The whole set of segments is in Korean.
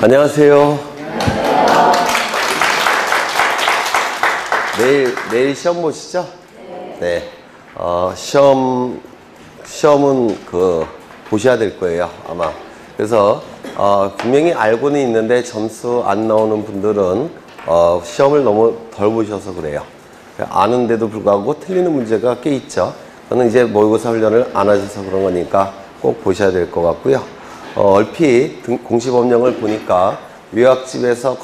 안녕하세요. 내일 시험 보시죠? 네. 시험은 보셔야 될 거예요, 아마. 그래서, 분명히 알고는 있는데 점수 안 나오는 분들은, 시험을 너무 덜 보셔서 그래요. 아는데도 불구하고 틀리는 문제가 꽤 있죠. 저는 이제 모의고사 훈련을 안 하셔서 그런 거니까 꼭 보셔야 될 것 같고요. 얼핏 공시법령을 보니까 요약집에서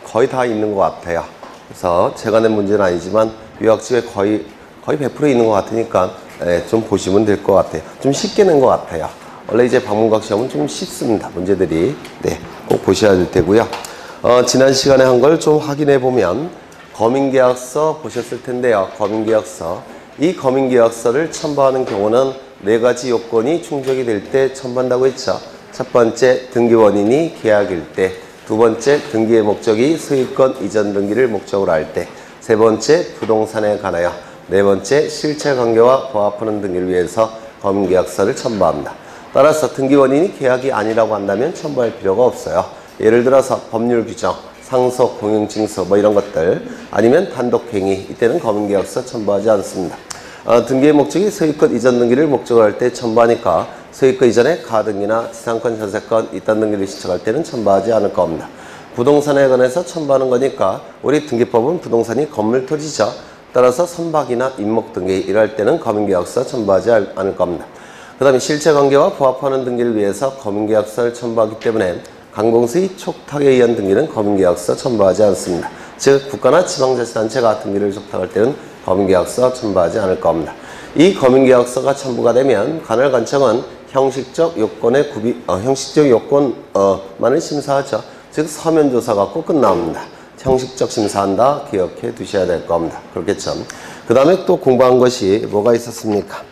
거의 다 있는 것 같아요. 그래서 제가 낸 문제는 아니지만 요약집에 거의 100% 있는 것 같으니까 좀 보시면 될 것 같아요. 좀 쉽게 낸 것 같아요. 원래 이제 방문각 시험은 좀 쉽습니다. 문제들이. 네, 꼭 보셔야 될 테고요. 지난 시간에 한 걸 좀 확인해 보면 검인계약서 보셨을 텐데요. 검인계약서. 이 검인계약서를 첨부하는 경우는 4가지 요건이 충족이 될 때 첨부한다고 했죠. 첫 번째, 등기 원인이 계약일 때. 두 번째, 등기의 목적이 소유권 이전 등기를 목적으로 할 때. 세 번째, 부동산에 관하여. 네 번째, 실체관계와 부합하는 등기를 위해서 검인계약서를 첨부합니다. 따라서 등기 원인이 계약이 아니라고 한다면 첨부할 필요가 없어요. 예를 들어서 법률 규정, 상속, 공용증서 뭐 이런 것들, 아니면 단독행위, 이때는 검인계약서 첨부하지 않습니다. 등기의 목적이 소유권 이전 등기를 목적으로 할 때 첨부하니까 소유권 이전에 가등기나 지상권, 전세권, 이딴 등기를 신청할 때는 첨부하지 않을 겁니다. 부동산에 관해서 첨부하는 거니까 우리 등기법은 부동산이 건물, 토지죠. 따라서 선박이나 임목 등기 이럴 때는 검인계약서 첨부하지 않을 겁니다. 그 다음에 실체관계와 부합하는 등기를 위해서 검인계약서를 첨부하기 때문에 강공수의 촉탁에 의한 등기는 검인계약서 첨부하지 않습니다. 즉 국가나 지방자치단체가 등기를 촉탁할 때는 검인계약서 첨부하지 않을 겁니다. 이 검인계약서가 첨부가 되면 관할관청은 형식적 요건만을 심사하죠. 즉 서면조사 갖고 끝납니다. 형식적 심사한다 기억해 두셔야 될 겁니다. 그렇겠죠. 그 다음에 또 공부한 것이 뭐가 있었습니까?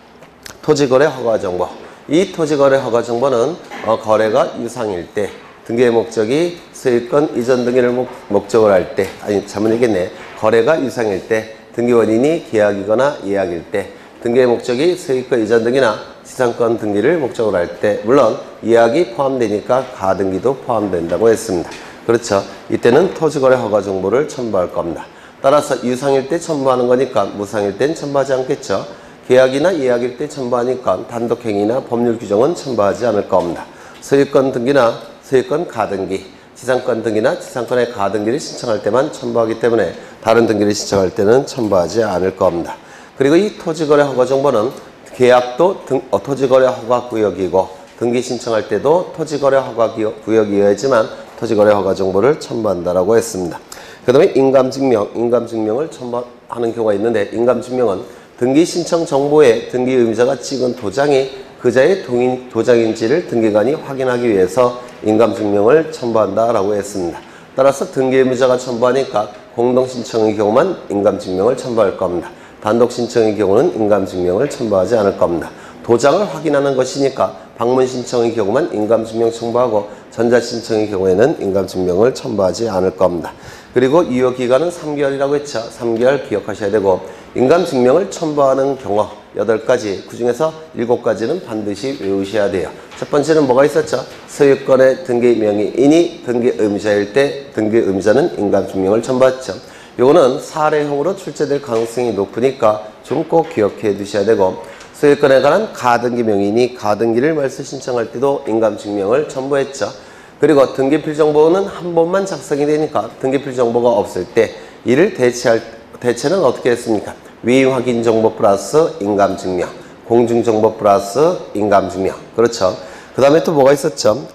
토지거래 허가정보. 이 토지거래 허가정보는 거래가 유상일 때, 등기의 목적이 소유권 이전 등기를 목적으로 할 때, 아니 잘못 얘기했네. 거래가 유상일 때, 등기 원인이 계약이거나 예약일 때, 등기의 목적이 소유권 이전 등기나 지상권 등기를 목적으로 할 때, 물론 예약이 포함되니까 가등기도 포함된다고 했습니다. 그렇죠. 이때는 토지거래 허가 정보를 첨부할 겁니다. 따라서 유상일 때 첨부하는 거니까 무상일 땐 첨부하지 않겠죠. 계약이나 예약일 때 첨부하니까 단독행위나 법률 규정은 첨부하지 않을 겁니다. 소유권 등기나 소유권 가등기, 지상권 등기나 지상권의 가등기를 신청할 때만 첨부하기 때문에 다른 등기를 신청할 때는 첨부하지 않을 겁니다. 그리고 이 토지거래 허가 정보는 계약도 토지거래 허가 구역이고 등기 신청할 때도 토지거래 허가 구역이어야지만 토지거래 허가 정보를 첨부한다라고 했습니다. 그 다음에 인감증명을 첨부하는 경우가 있는데, 인감증명은 등기 신청 정보에 등기 의무자가 찍은 도장이 그자의 도장인지를 등기관이 확인하기 위해서 인감증명을 첨부한다라고 했습니다. 따라서 등기 의무자가 첨부하니까 공동신청의 경우만 인감증명을 첨부할 겁니다. 단독신청의 경우는 인감증명을 첨부하지 않을 겁니다. 도장을 확인하는 것이니까 방문신청의 경우만 인감증명 첨부하고 전자신청의 경우에는 인감증명을 첨부하지 않을 겁니다. 그리고 유효기간은 3개월이라고 했죠. 3개월 기억하셔야 되고, 인감증명을 첨부하는 경우 8가지, 그 중에서 7가지는 반드시 외우셔야 돼요. 첫 번째는 뭐가 있었죠? 소유권의 등기 명의인이 등기 의무자일 때 등기 의무자는 인감증명을 첨부했죠. 요거는 사례형으로 출제될 가능성이 높으니까 좀 꼭 기억해 두셔야 되고, 소유권에 관한 가등기 명의인이 가등기를 말소 신청할 때도 인감증명을 첨부했죠. 그리고 등기필 정보는 한 번만 작성이 되니까 등기필 정보가 없을 때 이를 대체는 어떻게 했습니까? 위임 확인 정보 플러스 인감증명, 공중 정보 플러스 인감증명. 그렇죠. 그 다음에 또 뭐가 있었죠?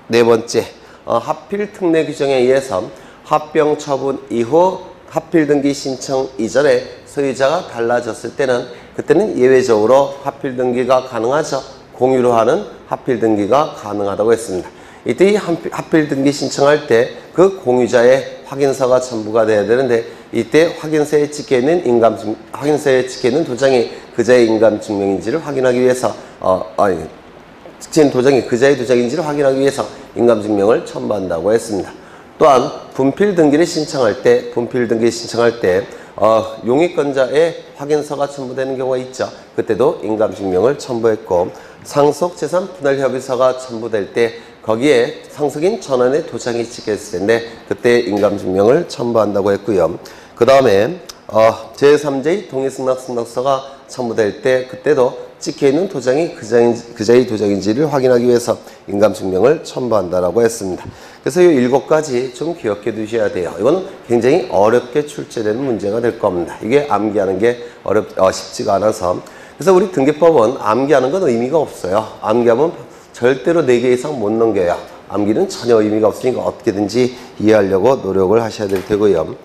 네 번째, 하필 특례 규정에 의해서 합병 처분 이후 하필 등기 신청 이전에 소유자가 달라졌을 때는 그때는 예외적으로 하필 등기가 가능하죠. 공유로 하는 하필 등기가 가능하다고 했습니다. 이때 이 하필 등기 신청할 때 그 공유자의 확인서가 첨부가 돼야 되는데, 이때 확인서에 찍혀 있는 도장이 그자의 인감증명인지를 확인하기 위해서 찍힌 도장이 그자의 도장인지를 확인하기 위해서 인감증명을 첨부한다고 했습니다. 또한 분필 등기를 신청할 때 용익권자의 확인서가 첨부되는 경우가 있죠. 그때도 인감증명을 첨부했고, 상속재산 분할협의서가 첨부될 때 거기에 상속인 전원의 도장이 찍혔을 텐데 그때 인감증명을 첨부한다고 했고요. 그 다음에 제3자의 동의승낙승낙서가 첨부될 때 그때도 찍혀있는 도장이 그자의 도장인지를 확인하기 위해서 인감증명을 첨부한다라고 했습니다. 그래서 이 7가지 좀 기억해 두셔야 돼요. 이거는 굉장히 어렵게 출제되는 문제가 될 겁니다. 이게 암기하는 게 쉽지가 않아서. 그래서 우리 등기법은 암기하는 건 의미가 없어요. 암기하면 절대로 4개 이상 못 넘겨요. 암기는 전혀 의미가 없으니까 어떻게든지 이해하려고 노력을 하셔야 될 테고요.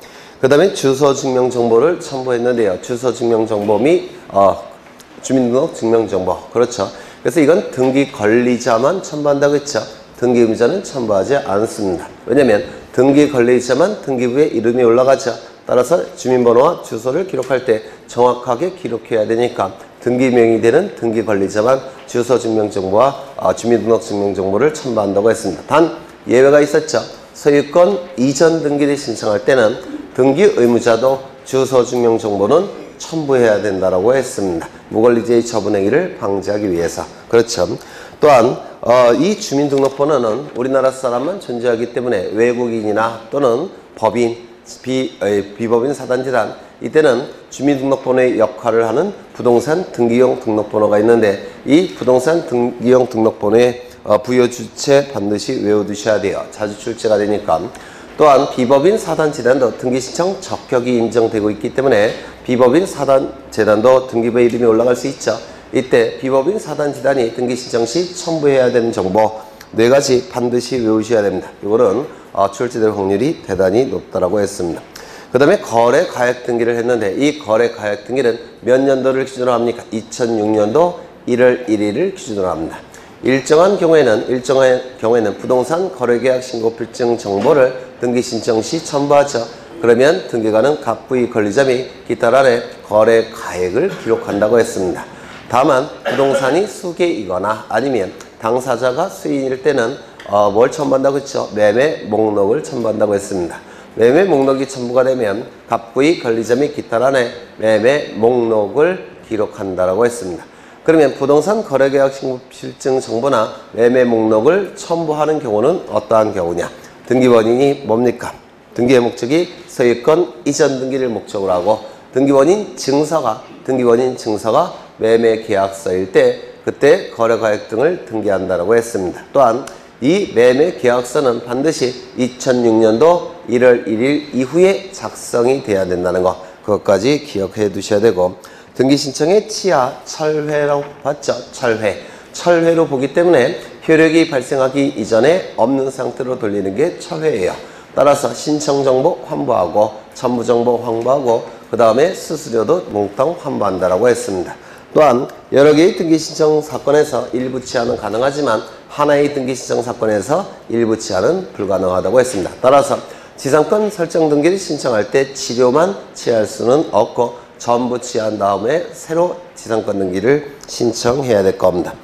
그 다음에 주소증명정보를 첨부했는데요. 주소증명정보 및 주민등록증명정보. 그렇죠. 그래서 이건 등기 권리자만 첨부한다고 했죠. 등기 의무자는 첨부하지 않습니다. 왜냐면 등기 권리자만 등기부에 이름이 올라가죠. 따라서 주민번호와 주소를 기록할 때 정확하게 기록해야 되니까 등기명이 되는 등기 권리자만 주소증명정보와 주민등록증명정보를 첨부한다고 했습니다. 단 예외가 있었죠. 소유권 이전 등기를 신청할 때는 등기 의무자도 주소증명정보는 첨부해야 된다라고 했습니다. 무권리자의 처분행위를 방지하기 위해서. 그렇죠. 또한 이 주민등록번호는 우리나라 사람만 존재하기 때문에 외국인이나 또는 법인, 비법인 사단지단 이때는 주민등록번호의 역할을 하는 부동산 등기용 등록번호가 있는데 이 부동산 등기용 등록번호의 부여 주체 반드시 외워두셔야 돼요. 자주 출제가 되니까. 또한 비법인 사단재단도 등기신청 적격이 인정되고 있기 때문에 비법인 사단재단도 등기부에 이름이 올라갈 수 있죠. 이때 비법인 사단재단이 등기신청 시 첨부해야 되는 정보 4가지 반드시 외우셔야 됩니다. 이거는 출제될 확률이 대단히 높다라고 했습니다. 그 다음에 거래 가액 등기를 했는데 이 거래 가액 등기는 몇 년도를 기준으로 합니까? 2006년도 1월 1일을 기준으로 합니다. 일정한 경우에는 부동산 거래계약 신고필증 정보를 등기 신청 시 첨부하죠. 그러면 등기관은 갑부의 권리자 및 기타란에 거래 가액을 기록한다고 했습니다. 다만 부동산이 수개이거나 아니면 당사자가 수인일 때는 뭘 첨부한다고 했죠? 매매 목록을 첨부한다고 했습니다. 매매 목록이 첨부가 되면 갑부의 권리자 및 기타란에 매매 목록을 기록한다고 했습니다. 그러면 부동산 거래계약 신고필증 정보나 매매 목록을 첨부하는 경우는 어떠한 경우냐? 등기원인이 뭡니까? 등기의 목적이 소유권 이전 등기를 목적으로 하고 등기원인 증서가 매매 계약서일 때 그때 거래가액 등을 등기한다고 했습니다. 또한 이 매매 계약서는 반드시 2006년도 1월 1일 이후에 작성이 돼야 된다는 거 그것까지 기억해 두셔야 되고 등기 신청의 치하 철회라고 봤죠. 철회로 보기 때문에 효력이 발생하기 이전에 없는 상태로 돌리는 게 철회예요. 따라서 신청정보 환부하고 첨부정보 환부하고 그 다음에 수수료도 몽땅 환부한다라고 했습니다. 또한 여러 개의 등기 신청 사건에서 일부 치하는 가능하지만 하나의 등기 신청 사건에서 일부 치하는 불가능하다고 했습니다. 따라서 지상권 설정 등기를 신청할 때 치료만 취할 수는 없고 전부 취한 다음에 새로 지상권 등기를 신청해야 될 겁니다.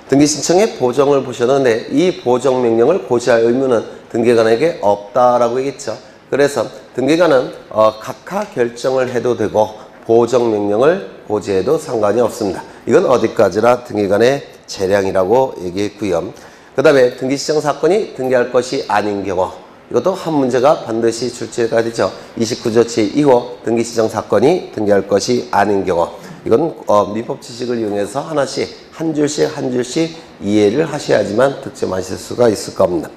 등기 신청의 보정을 보셨는데 이 보정 명령을 고지할 의무는 등기관에게 없다라고 얘기했죠. 그래서 등기관은 각하 결정을 해도 되고 보정 명령을 고지해도 상관이 없습니다. 이건 어디까지나 등기관의 재량이라고 얘기했고요. 그 다음에 등기 신청 사건이 등기할 것이 아닌 경우 이것도 한 문제가 반드시 출제가 되죠. 29조치 이후 등기 신청 사건이 등기할 것이 아닌 경우 이건 민법 지식을 이용해서 하나씩 한 줄씩 이해를 하셔야지만 득점하실 수가 있을 겁니다.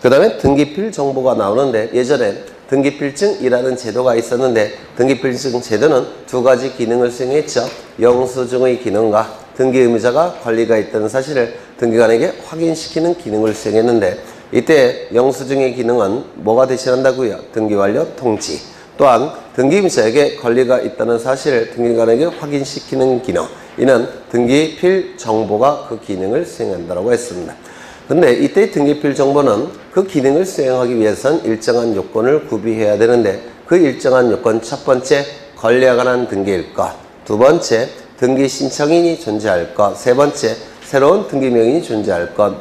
그 다음에 등기필 정보가 나오는데 예전에 등기필증이라는 제도가 있었는데 등기필증 제도는 2가지 기능을 수행했죠. 영수증의 기능과 등기 의무자가 권리가 있다는 사실을 등기관에게 확인시키는 기능을 수행했는데 이때 영수증의 기능은 뭐가 대신한다고요? 등기완료 통지. 또한 등기의무자에게 권리가 있다는 사실을 등기관에게 확인시키는 기능. 이는 등기필 정보가 그 기능을 수행한다고 했습니다. 근데 이때 등기필 정보는 그 기능을 수행하기 위해선 일정한 요건을 구비해야 되는데 그 일정한 요건 첫 번째 권리에 관한 등기일 것, 두 번째 등기 신청인이 존재할 것, 세 번째 새로운 등기명인이 존재할 것,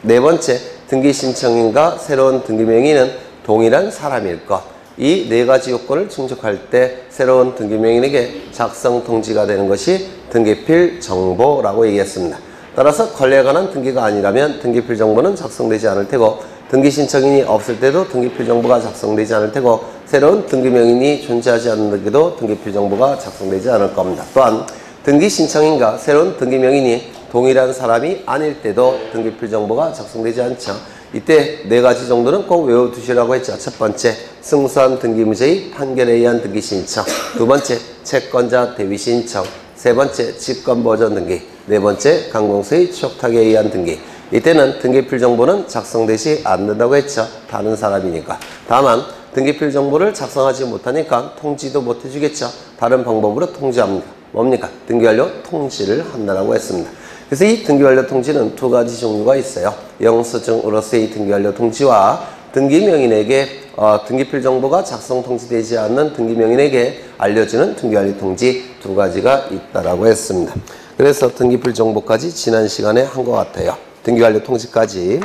네 번째 등기 신청인과 새로운 등기명인은 동일한 사람일 것. 이 4가지 요건을 충족할 때 새로운 등기명인에게 작성 통지가 되는 것이 등기필 정보라고 얘기했습니다. 따라서 권리에 관한 등기가 아니라면 등기필 정보는 작성되지 않을 테고 등기 신청인이 없을 때도 등기필 정보가 작성되지 않을 테고 새로운 등기 명인이 존재하지 않는 등기도 등기필 정보가 작성되지 않을 겁니다. 또한 등기 신청인과 새로운 등기 명인이 동일한 사람이 아닐 때도 등기필 정보가 작성되지 않죠. 이때 네 가지 정도는 꼭 외워두시라고 했죠. 첫 번째, 승소한 등기무죄의 판결에 의한 등기 신청. 두 번째, 채권자 대위 신청. 세 번째, 집권 보전 등기. 네 번째, 강공서의 취역탁에 의한 등기. 이때는 등기필 정보는 작성되지 않는다고 했죠. 다른 사람이니까. 다만 등기필 정보를 작성하지 못하니까 통지도 못 해주겠죠. 다른 방법으로 통지합니다. 뭡니까? 등기완료 통지를 한다고 했습니다. 그래서 이 등기완료 통지는 두 가지 종류가 있어요. 영수증으로서의 등기완료 통지와 등기명인에게 등기필 정보가 작성 통지되지 않는 등기명인에게 알려주는 등기완료 통지 두 가지가 있다라고 했습니다. 그래서 등기필 정보까지 지난 시간에 한 것 같아요. 등기완료 통지까지.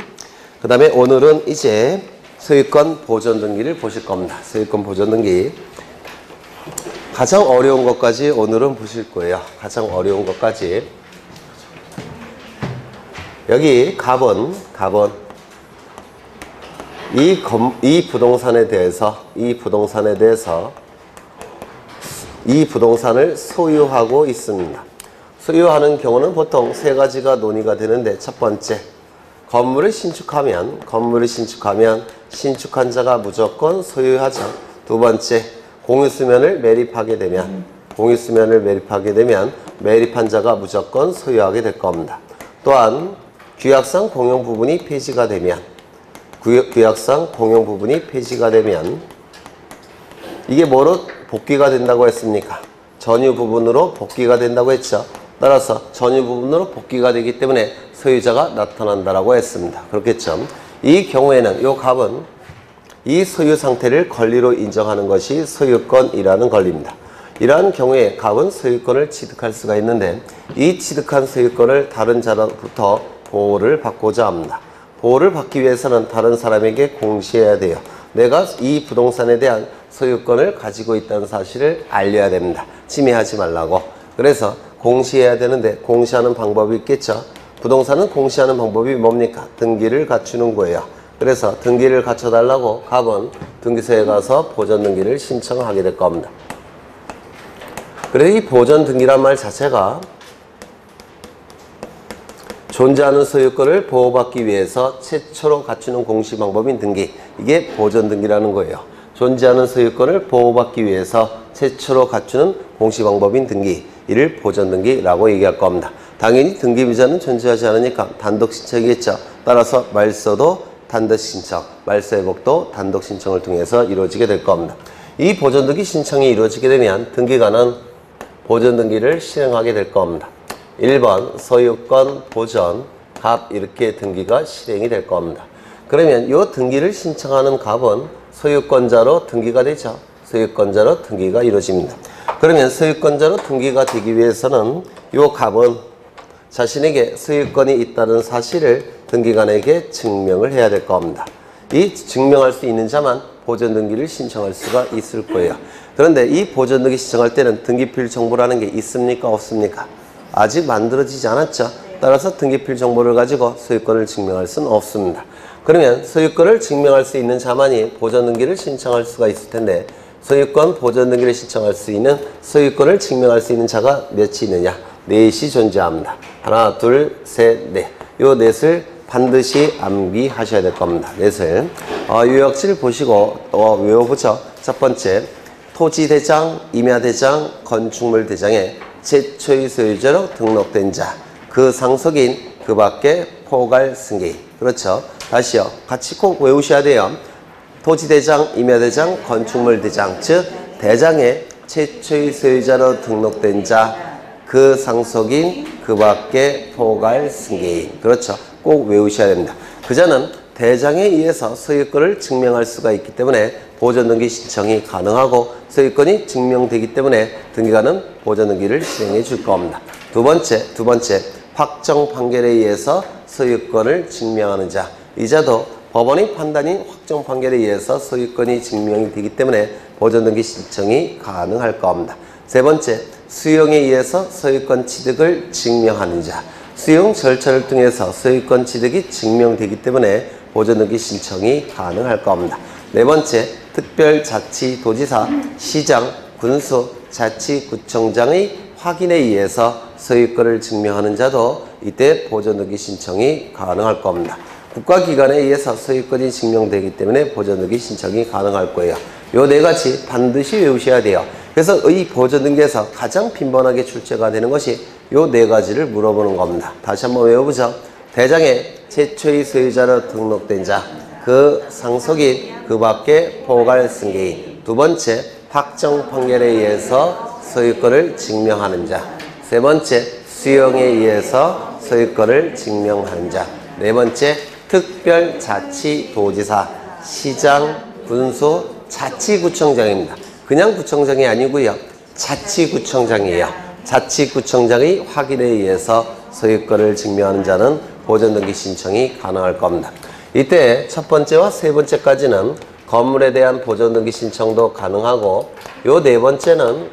그 다음에 오늘은 이제 소유권 보존 등기를 보실 겁니다. 소유권 보존 등기. 가장 어려운 것까지 오늘은 보실 거예요. 가장 어려운 것까지. 여기 갑은 이 부동산에 대해서 이 부동산을 소유하고 있습니다. 소유하는 경우는 보통 세 가지가 논의가 되는데, 첫 번째, 건물을 신축하면 신축한 자가 무조건 소유하죠. 두 번째, 공유수면을 매립하게 되면 매립한 자가 무조건 소유하게 될 겁니다. 또한 규약상 공용 부분이 폐지가 되면 이게 뭐로 복귀가 된다고 했습니까? 전유 부분으로 복귀가 된다고 했죠. 따라서 전유 부분으로 복귀가 되기 때문에 소유자가 나타난다라고 했습니다. 그렇겠죠. 이 경우에는 이 갑은 이 소유 상태를 권리로 인정하는 것이 소유권이라는 권리입니다. 이러한 경우에 갑은 소유권을 취득할 수가 있는데, 이 취득한 소유권을 다른 자로부터 보호를 받고자 합니다. 보호를 받기 위해서는 다른 사람에게 공시해야 돼요. 내가 이 부동산에 대한 소유권을 가지고 있다는 사실을 알려야 됩니다. 침해하지 말라고. 그래서 공시해야 되는데, 공시하는 방법이 있겠죠. 부동산은 공시하는 방법이 뭡니까? 등기를 갖추는 거예요. 그래서 등기를 갖춰달라고 갑은 등기소에 가서 보전 등기를 신청하게 될 겁니다. 그래서 이 보전 등기란 말 자체가 존재하는 소유권을 보호받기 위해서 최초로 갖추는 공시 방법인 등기, 이게 보전 등기라는 거예요. 존재하는 소유권을 보호받기 위해서 최초로 갖추는 공시 방법인 등기, 이를 보전 등기라고 얘기할 겁니다. 당연히 등기비자는 존재하지 않으니까 단독 신청이겠죠. 따라서 말소도 단독 신청, 말소 회복도 단독 신청을 통해서 이루어지게 될 겁니다. 이 보전 등기 신청이 이루어지게 되면 등기관은 보전 등기를 실행하게 될 겁니다. 1번 소유권 보전 갑, 이렇게 등기가 실행이 될 겁니다. 그러면 이 등기를 신청하는 갑은 소유권자로 등기가 되죠. 소유권자로 등기가 이루어집니다. 그러면 소유권자로 등기가 되기 위해서는 이 갑은 자신에게 소유권이 있다는 사실을 등기관에게 증명을 해야 될 겁니다. 이 증명할 수 있는 자만 보전 등기를 신청할 수가 있을 거예요. 그런데 이 보전 등기 신청할 때는 등기필 정보라는 게 있습니까? 없습니까? 아직 만들어지지 않았죠. 따라서 등기필 정보를 가지고 소유권을 증명할 수는 없습니다. 그러면 소유권을 증명할 수 있는 자만이 보전 등기를 신청할 수가 있을 텐데, 소유권 보전 등기를 신청할 수 있는, 소유권을 증명할 수 있는 자가 몇이 있느냐? 넷이 존재합니다. 하나, 둘, 셋, 넷. 요 넷을 반드시 암기하셔야 될 겁니다. 넷을. 요약지를 보시고 외워보죠. 첫 번째, 토지대장, 임야대장, 건축물대장에 최초의 소유자로 등록된 자, 그 상속인, 그 밖에 포괄 승계인. 그렇죠. 다시요. 같이 꼭 외우셔야 돼요. 토지대장, 임야대장, 건축물대장, 즉 대장에 최초의 소유자로 등록된 자, 그 상속인, 그 밖에 포괄 승계인. 그렇죠. 꼭 외우셔야 됩니다. 그자는 대장에 의해서 소유권을 증명할 수가 있기 때문에 보전등기 신청이 가능하고, 소유권이 증명되기 때문에 등기관은 보전등기를 시행해 줄 겁니다. 두 번째, 확정 판결에 의해서 소유권을 증명하는 자, 이 자도 법원의 판단인 확정 판결에 의해서 소유권이 증명이 되기 때문에 보전등기 신청이 가능할 겁니다. 세 번째, 수용에 의해서 소유권 취득을 증명하는 자, 수용 절차를 통해서 소유권 취득이 증명되기 때문에 보존등기 신청이 가능할 겁니다. 네 번째, 특별자치도지사, 시장, 군수, 자치구청장의 확인에 의해서 소유권을 증명하는 자도 이때 보존등기 신청이 가능할 겁니다. 국가기관에 의해서 소유권이 증명되기 때문에 보존등기 신청이 가능할 거예요. 요 네 가지 반드시 외우셔야 돼요. 그래서 이 보존등기에서 가장 빈번하게 출제가 되는 것이 요 네 가지를 물어보는 겁니다. 다시 한번 외워보죠. 대장에 최초의 소유자로 등록된 자, 그 상속인, 그 밖에 포괄 승계인. 두 번째, 확정 판결에 의해서 소유권을 증명하는 자. 세 번째, 수용에 의해서 소유권을 증명하는 자. 네 번째, 특별자치도지사, 시장, 군수, 자치구청장입니다. 그냥 구청장이 아니고요. 자치구청장이에요. 자치구청장의 확인에 의해서 소유권을 증명하는 자는 보존등기 신청이 가능할 겁니다. 이때 첫 번째와 세 번째까지는 건물에 대한 보존등기 신청도 가능하고 요 네 번째는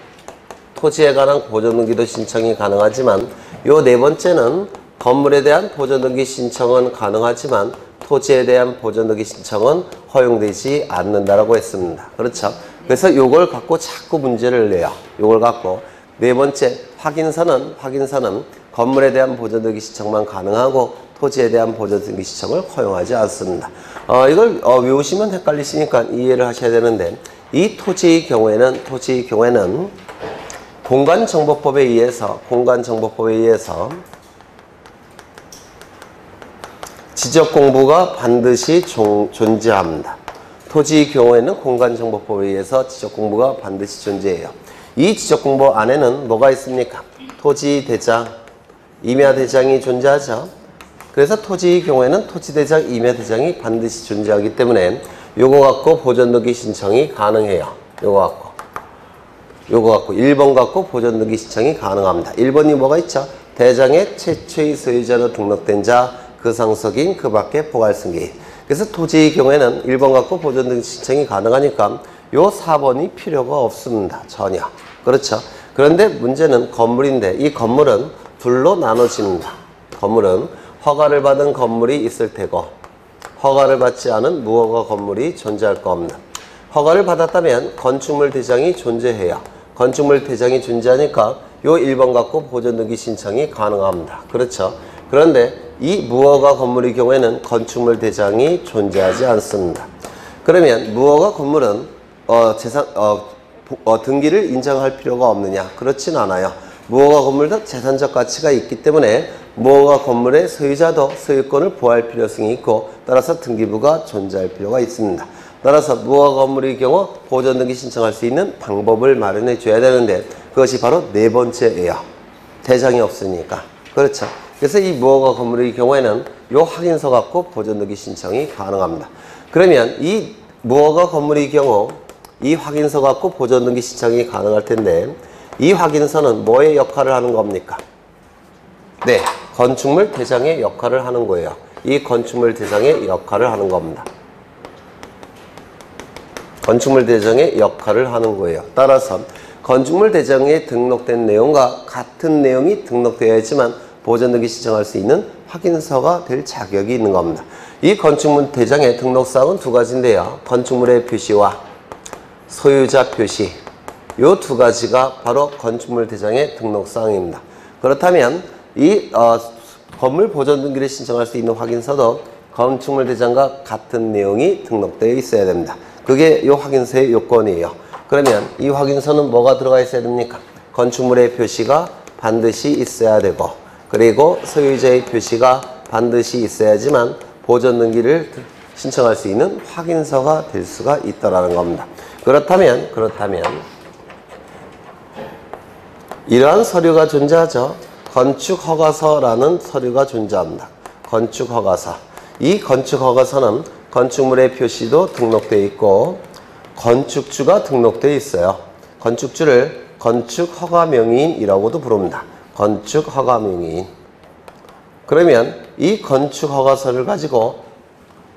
토지에 관한 보존등기도 신청이 가능하지만 요 네 번째는 건물에 대한 보존등기 신청은 가능하지만 토지에 대한 보존등기 신청은 허용되지 않는다라고 했습니다. 그렇죠? 그래서 요걸 갖고 자꾸 문제를 내요. 요걸 갖고 네 번째, 확인서는 건물에 대한 보존등기 신청만 가능하고 토지에 대한 보존등기 신청을 허용하지 않습니다. 이걸 외우시면 헷갈리시니까 이해를 하셔야 되는데 이 토지의 경우에는 공간정보법에 의해서 지적공부가 반드시 존재합니다. 토지의 경우에는 공간정보법에 의해서 지적공부가 반드시 존재해요. 이 지적공부 안에는 뭐가 있습니까? 토지대장, 임야대장이 존재하죠. 그래서 토지의 경우에는 토지대장, 임야대장이 반드시 존재하기 때문에 요거 갖고 보존등기 신청이 가능해요. 요거 갖고 1번 갖고 보존등기 신청이 가능합니다. 1번이 뭐가 있죠? 대장의 최초의 소유자로 등록된 자, 그 상속인, 그 밖에 포괄승계인. 그래서 토지의 경우에는 1번 갖고 보존등기 신청이 가능하니까 요 4번이 필요가 없습니다. 전혀. 그렇죠? 그런데 문제는 건물인데 이 건물은 둘로 나눠집니다. 건물은 허가를 받은 건물이 있을 테고 허가를 받지 않은 무허가 건물이 존재할 겁니다. 허가를 받았다면 건축물 대장이 존재해요. 건축물 대장이 존재하니까 요 1번 갖고 보존등기 신청이 가능합니다. 그렇죠? 그런데 이 무허가 건물의 경우에는 건축물 대장이 존재하지 않습니다. 그러면 무허가 건물은 등기를 인정할 필요가 없느냐? 그렇진 않아요. 무허가 건물도 재산적 가치가 있기 때문에 무허가 건물의 소유자도 소유권을 보호할 필요성이 있고 따라서 등기부가 존재할 필요가 있습니다. 따라서 무허가 건물의 경우 보존등기 신청할 수 있는 방법을 마련해 줘야 되는데 그것이 바로 네 번째예요. 대장이 없으니까. 그렇죠. 그래서 이 무허가 건물의 경우에는 요 확인서 갖고 보존등기 신청이 가능합니다. 그러면 이 무허가 건물의 경우 이 확인서 갖고 보존등기 신청이 가능할 텐데 이 확인서는 뭐의 역할을 하는 겁니까? 네, 건축물 대장의 역할을 하는 거예요. 이 건축물 대장의 역할을 하는 겁니다. 건축물 대장의 역할을 하는 거예요. 따라서 건축물 대장에 등록된 내용과 같은 내용이 등록되어야지만 보존등기 신청할 수 있는 확인서가 될 자격이 있는 겁니다. 이 건축물 대장의 등록사항은 두 가지인데요. 건축물의 표시와 소유자 표시. 요 두 가지가 바로 건축물 대장의 등록사항입니다. 그렇다면 이 건물 보존등기를 신청할 수 있는 확인서도 건축물 대장과 같은 내용이 등록되어 있어야 됩니다. 그게 이 확인서의 요건이에요. 그러면 이 확인서는 뭐가 들어가 있어야 됩니까? 건축물의 표시가 반드시 있어야 되고 그리고 소유자의 표시가 반드시 있어야지만 보존등기를 신청할 수 있는 확인서가 될 수가 있다는 겁니다. 그렇다면 이러한 서류가 존재하죠. 건축허가서라는 서류가 존재합니다. 건축허가서. 이 건축허가서는 건축물의 표시도 등록되어 있고 건축주가 등록되어 있어요. 건축주를 건축허가명의인이라고도 부릅니다. 건축허가명의인. 그러면 이 건축허가서를 가지고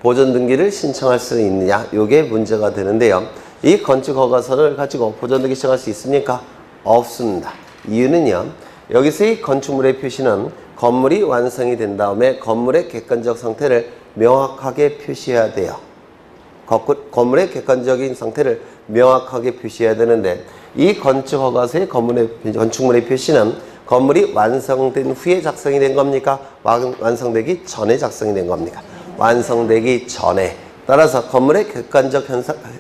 보존등기를 신청할 수 있느냐? 이게 문제가 되는데요. 이 건축허가서를 가지고 보존등기 신청할 수 있습니까? 없습니다. 이유는요. 여기서 이 건축물의 표시는 건물이 완성이 된 다음에 건물의 객관적 상태를 명확하게 표시해야 돼요. 건물의 객관적인 상태를 명확하게 표시해야 되는데 이 건축허가서의 건축물의 표시는 건물이 완성된 후에 작성이 된 겁니까? 완성되기 전에 작성이 된 겁니까? 완성되기 전에. 따라서 건물의 객관적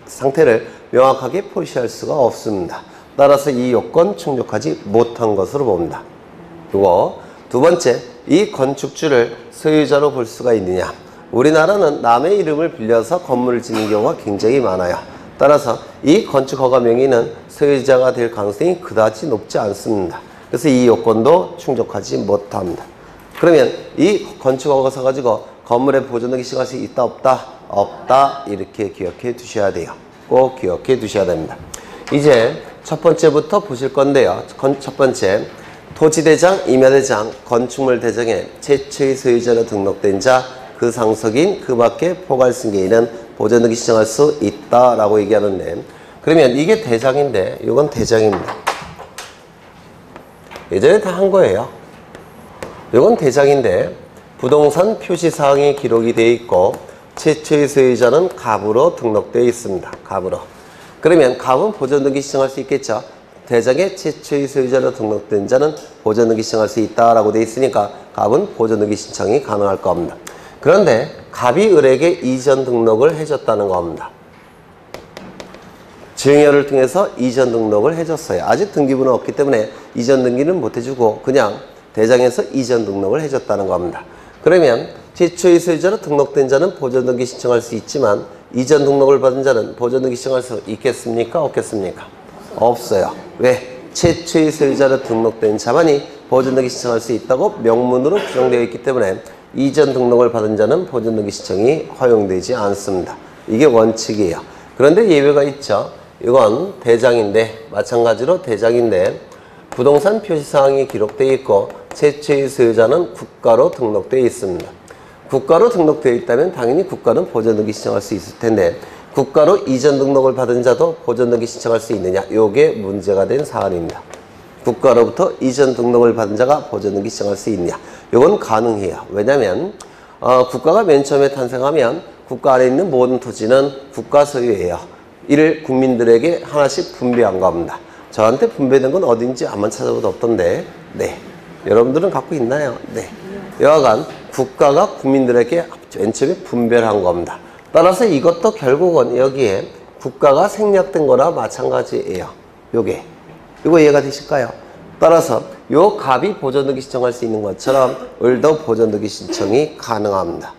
상태를 명확하게 표시할 수가 없습니다. 따라서 이 요건 충족하지 못한 것으로 봅니다. 그리고 두 번째, 이 건축주를 소유자로 볼 수가 있느냐? 우리나라는 남의 이름을 빌려서 건물을 짓는 경우가 굉장히 많아요. 따라서 이 건축허가 명의는 소유자가 될 가능성이 그다지 높지 않습니다. 그래서 이 요건도 충족하지 못합니다. 그러면 이 건축허가서 가지고 건물에 보존등기 시행할 수 있다 없다? 없다. 이렇게 기억해 두셔야 돼요. 꼭 기억해 두셔야 됩니다. 이제 첫 번째부터 보실 건데요. 첫 번째, 토지대장, 임야대장, 건축물 대장에 최초의 소유자로 등록된 자, 그 상속인, 그 밖에 포괄승계인은 보존등기 신청할 수 있다라고 얘기하는데, 그러면 이게 대장인데 이건 대장입니다. 예전에 다 한 거예요. 이건 대장인데 부동산 표시사항이 기록이 되어 있고 최초의 소유자는 갑으로 등록되어 있습니다. 갑으로. 그러면 갑은 보존등기 신청할 수 있겠죠. 대장의 최초의 소유자로 등록된 자는 보존등기 신청할 수 있다라고 되어 있으니까 갑은 보존등기 신청이 가능할 겁니다. 그런데 갑이 을에게 이전 등록을 해줬다는 겁니다. 증여를 통해서 이전 등록을 해줬어요. 아직 등기부는 없기 때문에 이전 등기는 못 해주고 그냥 대장에서 이전 등록을 해줬다는 겁니다. 그러면 최초의 소유자로 등록된 자는 보존등기 신청할 수 있지만 이전 등록을 받은 자는 보존등기 신청할 수 있겠습니까? 없겠습니까? 없어요. 왜? 최초의 소유자로 등록된 자만이 보존등기 신청할 수 있다고 명문으로 규정되어 있기 때문에 이전 등록을 받은 자는 보존등기 신청이 허용되지 않습니다. 이게 원칙이에요. 그런데 예외가 있죠. 이건 대장인데, 마찬가지로 대장인데 부동산 표시사항이 기록되어 있고 최초의 소유자는 국가로 등록되어 있습니다. 국가로 등록되어 있다면 당연히 국가는 보존등기 신청할 수 있을 텐데 국가로 이전 등록을 받은 자도 보존등기 신청할 수 있느냐? 이게 문제가 된 사안입니다. 국가로부터 이전 등록을 받은 자가 보존등기 신청할 수 있느냐? 이건 가능해요. 왜냐하면 국가가 맨 처음에 탄생하면 국가 안에 있는 모든 토지는 국가 소유예요. 이를 국민들에게 하나씩 분배한 겁니다. 저한테 분배된 건 어딘지 한번 찾아봐도 없던데, 네. 여러분들은 갖고 있나요? 네. 여하간 국가가 국민들에게 맨 처음에 분배를 한 겁니다. 따라서 이것도 결국은 여기에 국가가 생략된 거나 마찬가지예요. 이거 이해가 되실까요? 따라서 요 갑이 보존등기 신청할 수 있는 것처럼 을도 보존등기 신청이 가능합니다.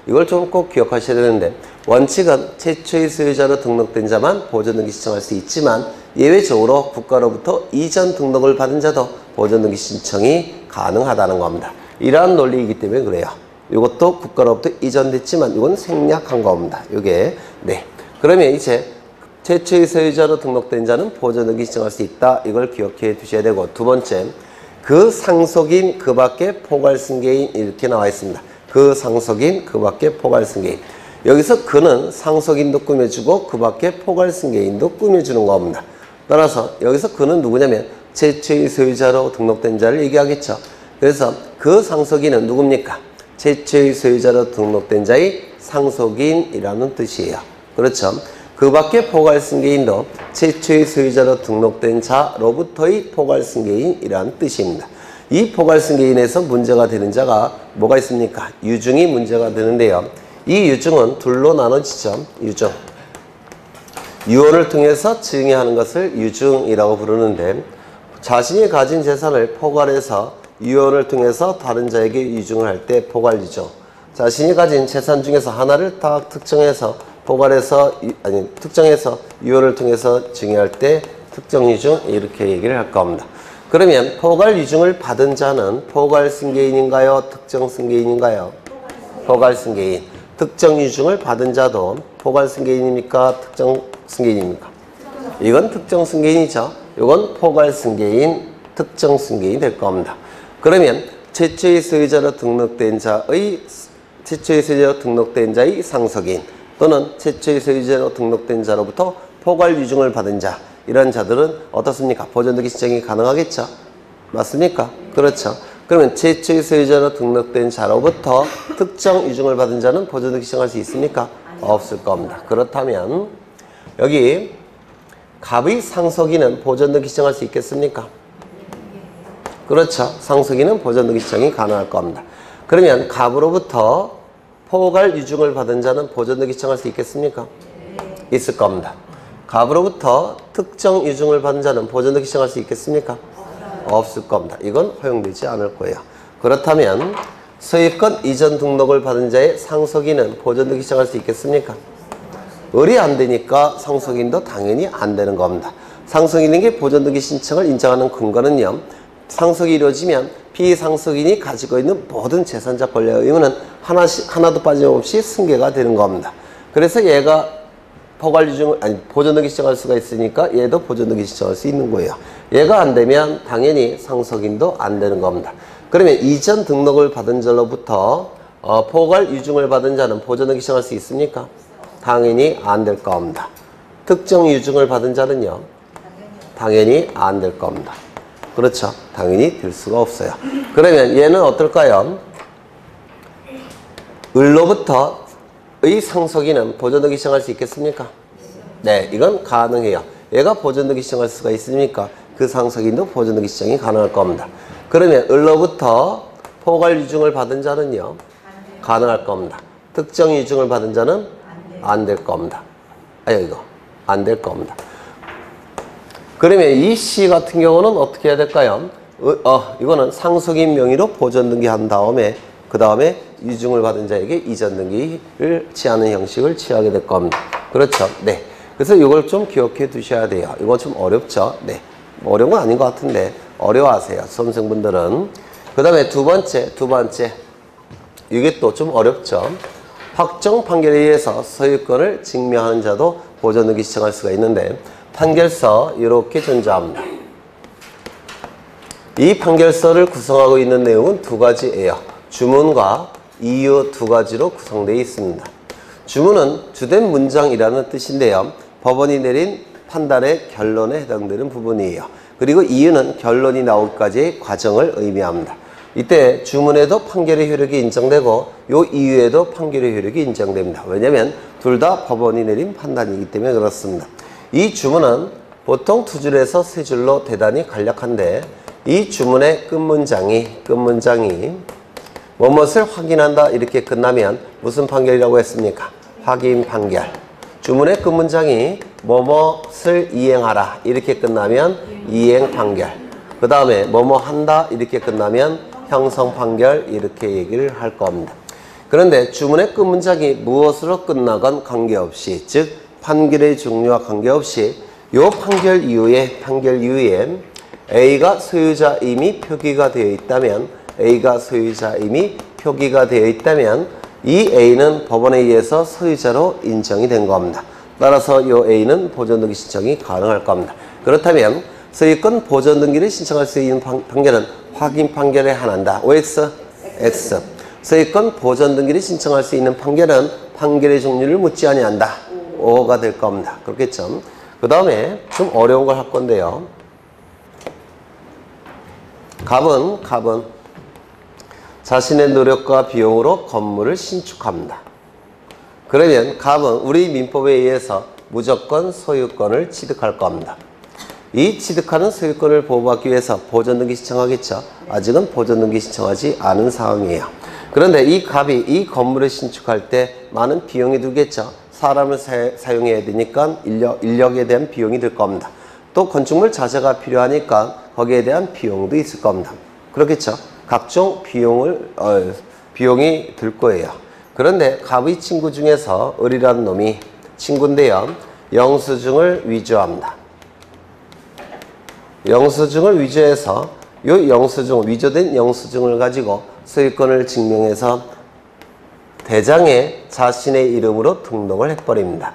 이걸 좀 꼭 기억하셔야 되는데 원칙은 최초의 소유자로 등록된 자만 보존등기 신청할 수 있지만 예외적으로 국가로부터 이전 등록을 받은 자도 보존등기 신청이 가능하다는 겁니다. 이러한 논리이기 때문에 그래요. 이것도 국가로부터 이전됐지만 이건 생략한 겁니다. 네. 그러면 이제 최초의 소유자로 등록된 자는 보존등기 신청할 수 있다. 이걸 기억해 두셔야 되고 두 번째, 그 상속인 그 밖에 포괄승계인 이렇게 나와 있습니다. 그 상속인 그 밖에 포괄승계인. 여기서 그는 상속인도 꾸며주고 그 밖에 포괄승계인도 꾸며주는 겁니다. 따라서 여기서 그는 누구냐면 최초의 소유자로 등록된 자를 얘기하겠죠. 그래서 그 상속인은 누굽니까? 최초의 소유자로 등록된 자의 상속인이라는 뜻이에요. 그렇죠. 그 밖에 포괄승계인도 최초의 소유자로 등록된 자로부터의 포괄승계인이라는 뜻입니다. 이 포괄승계인에서 문제가 되는 자가 뭐가 있습니까? 유증이 문제가 되는데요. 이 유증은 둘로 나눠지죠. 유증. 유언을 통해서 증여하는 것을 유증이라고 부르는데 자신이 가진 재산을 포괄해서 유언을 통해서 다른 자에게 유증을 할 때 포괄유증. 자신이 가진 재산 중에서 하나를 딱 특정해서 특정해서 유언을 통해서 증여할 때 특정유증 이렇게 얘기를 할 겁니다. 그러면 포괄유증을 받은 자는 포괄승계인인가요? 특정승계인인가요? 포괄승계인. 특정유증을 받은 자도 포괄승계인입니까? 특정승계인입니까? 이건 특정승계인이죠. 이건 포괄승계인, 특정승계인이 될 겁니다. 그러면 최초의 소유자로 등록된 자의 상속인 또는 최초의 소유자로 등록된 자로부터 포괄유증을 받은 자, 이런 자들은 어떻습니까? 보존등기 신청이 가능하겠죠? 맞습니까? 그렇죠. 그러면 최초의 소유자로 등록된 자로부터 특정 유증을 받은 자는 보존등기 신청할 수 있습니까? 없을 겁니다. 그렇다면 여기 갑의 상속인은 보존등기 신청할 수 있겠습니까? 그렇죠. 상속인은 보존등기 신청이 가능할 겁니다. 그러면 갑으로부터 포괄 유증을 받은 자는 보존등기 신청할 수 있겠습니까? 있을 겁니다. 갑으로부터 특정 유증을 받은 자는 보존등기 신청할 수 있겠습니까? 없을 겁니다. 이건 허용되지 않을 거예요. 그렇다면 소유권 이전 등록을 받은 자의 상속인은 보존등기 신청할 수 있겠습니까? 을이 안 되니까 상속인도 당연히 안 되는 겁니다. 상속인에게 보존등기 신청을 인정하는 근거는요. 상속이 이루어지면 피상속인이 가지고 있는 모든 재산자 권리의 의무는 하나도 빠짐없이 승계가 되는 겁니다. 그래서 얘가 보존등기 신청할 수가 있으니까 얘도 보존등기 신청할 수 있는 거예요. 얘가 안 되면 당연히 상속인도 안 되는 겁니다. 그러면 이전 등록을 받은 자로부터 포괄 유증을 받은 자는 보존등기 신청할 수 있습니까? 당연히 안 될 겁니다. 특정 유증을 받은 자는요? 당연히 안 될 겁니다. 그렇죠. 당연히 될 수가 없어요. 그러면 얘는 어떨까요? 을로부터의 상속인은 보존등기 신청할 수 있겠습니까? 네, 이건 가능해요. 얘가 보존등기 신청할 수가 있으니까 그 상속인도 보존등기 신청이 가능할 겁니다. 그러면 을로부터 포괄 유증을 받은 자는요? 가능할 겁니다. 특정 유증을 받은 자는 안 될 겁니다. 이거 안 될 겁니다. 그러면 이 시 같은 경우는 어떻게 해야 될까요? 이거는 상속인 명의로 보존등기한 다음에 그 다음에 유증을 받은 자에게 이전 등기를 취하는 형식을 취하게 될 겁니다. 그렇죠? 네. 그래서 이걸 좀 기억해 두셔야 돼요. 이거 좀 어렵죠? 네. 어려운 건 아닌 것 같은데 어려워하세요. 수험생분들은. 그 다음에 두 번째. 이게 또 좀 어렵죠? 확정 판결에 의해서 소유권을 증명하는 자도 보존등기 신청할 수가 있는데 판결서 이렇게 존재합니다. 이 판결서를 구성하고 있는 내용은 두 가지예요. 주문과 이유 두 가지로 구성되어 있습니다. 주문은 주된 문장이라는 뜻인데요. 법원이 내린 판단의 결론에 해당되는 부분이에요. 그리고 이유는 결론이 나오기까지의 과정을 의미합니다. 이때 주문에도 판결의 효력이 인정되고 요 이유에도 판결의 효력이 인정됩니다. 왜냐하면 둘 다 법원이 내린 판단이기 때문에 그렇습니다. 이 주문은 보통 두 줄에서 세 줄로 대단히 간략한데 이 주문의 끝문장이 뭐뭇을 확인한다 이렇게 끝나면 무슨 판결이라고 했습니까? 확인 판결. 주문의 끝문장이 뭐뭇을 이행하라 이렇게 끝나면 이행 판결. 그 다음에 뭐뭐 한다 이렇게 끝나면 형성 판결 이렇게 얘기를 할 겁니다. 그런데 주문의 끝문장이 무엇으로 끝나건 관계없이 즉 판결의 종류와 관계없이 요 판결 이후에 A가 소유자임이 표기가 되어 있다면 이 A는 법원에 의해서 소유자로 인정이 된 겁니다. 따라서 이 A는 보존등기 신청이 가능할 겁니다. 그렇다면 소유권 보존등기를 신청할 수 있는 판결은 확인 판결에 한한다. OX, X. 소유권 보존등기를 신청할 수 있는 판결은 판결의 종류를 묻지 아니한다. O가 될 겁니다. 그렇겠죠? 그 다음에 좀 어려운 걸 할 건데요. 갑은 자신의 노력과 비용으로 건물을 신축합니다. 그러면 갑은 우리 민법에 의해서 무조건 소유권을 취득할 겁니다. 이 취득하는 소유권을 보호받기 위해서 보존등기 신청하겠죠. 아직은 보존등기 신청하지 않은 상황이에요. 그런데 이 갑이 이 건물을 신축할 때 많은 비용이 들겠죠. 사람을 사용해야 되니까 인력에 대한 비용이 들 겁니다. 또 건축물 자재가 필요하니까 거기에 대한 비용도 있을 겁니다. 그렇겠죠. 각종 비용이 들 거예요. 그런데 갑의 친구 중에서 을이라는 놈이 친구인데요. 영수증을 위조합니다. 영수증을 위조해서 위조된 영수증을 가지고 소유권을 증명해서 대장에 자신의 이름으로 등록을 해버립니다.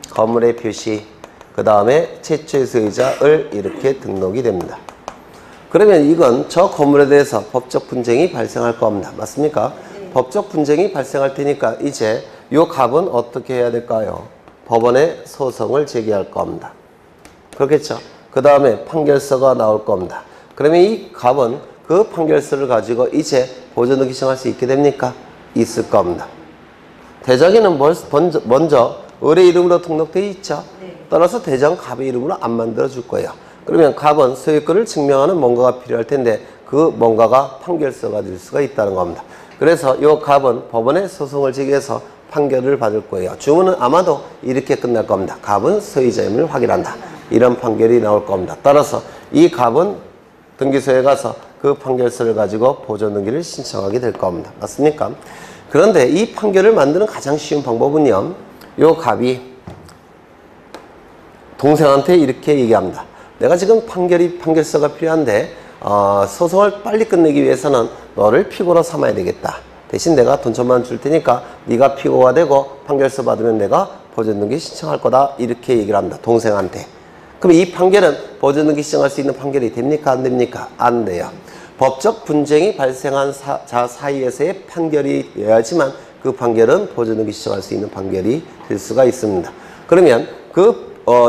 건물의 표시, 그 다음에 최초의 소유자 을 이렇게 등록이 됩니다. 그러면 이건 저 건물에 대해서 법적 분쟁이 발생할 겁니다. 맞습니까? 네. 법적 분쟁이 발생할 테니까 이제 이 갑은 어떻게 해야 될까요? 법원에 소송을 제기할 겁니다. 그렇겠죠? 그 다음에 판결서가 나올 겁니다. 그러면 이 갑은 그 판결서를 가지고 이제 보존등기 신청할 수 있게 됩니까? 있을 겁니다. 대장에는 먼저 을의 이름으로 등록되어 있죠. 따라서 대장 갑의 이름으로 안 만들어 줄 거예요. 그러면 갑은 소유권을 증명하는 뭔가가 필요할 텐데 그 뭔가가 판결서가 될 수가 있다는 겁니다. 그래서 이 갑은 법원에 소송을 제기해서 판결을 받을 거예요. 주문은 아마도 이렇게 끝날 겁니다. 갑은 소유자임을 확인한다. 이런 판결이 나올 겁니다. 따라서 이 갑은 등기소에 가서 그 판결서를 가지고 보존등기를 신청하게 될 겁니다. 맞습니까? 그런데 이 판결을 만드는 가장 쉬운 방법은요. 요 갑이 동생한테 이렇게 얘기합니다. 내가 지금 판결서가 필요한데 소송을 빨리 끝내기 위해서는 너를 피고로 삼아야 되겠다. 대신 내가 돈 천만 원 줄 테니까 네가 피고가 되고 판결서 받으면 내가 보존등기 신청할 거다. 이렇게 얘기를 합니다. 동생한테. 그럼 이 판결은 보존등기 신청할 수 있는 판결이 됩니까? 안 됩니까? 안 돼요. 법적 분쟁이 발생한 자 사이에서의 판결이어야지만 그 판결은 보존등기 신청할 수 있는 판결이 될 수가 있습니다. 그러면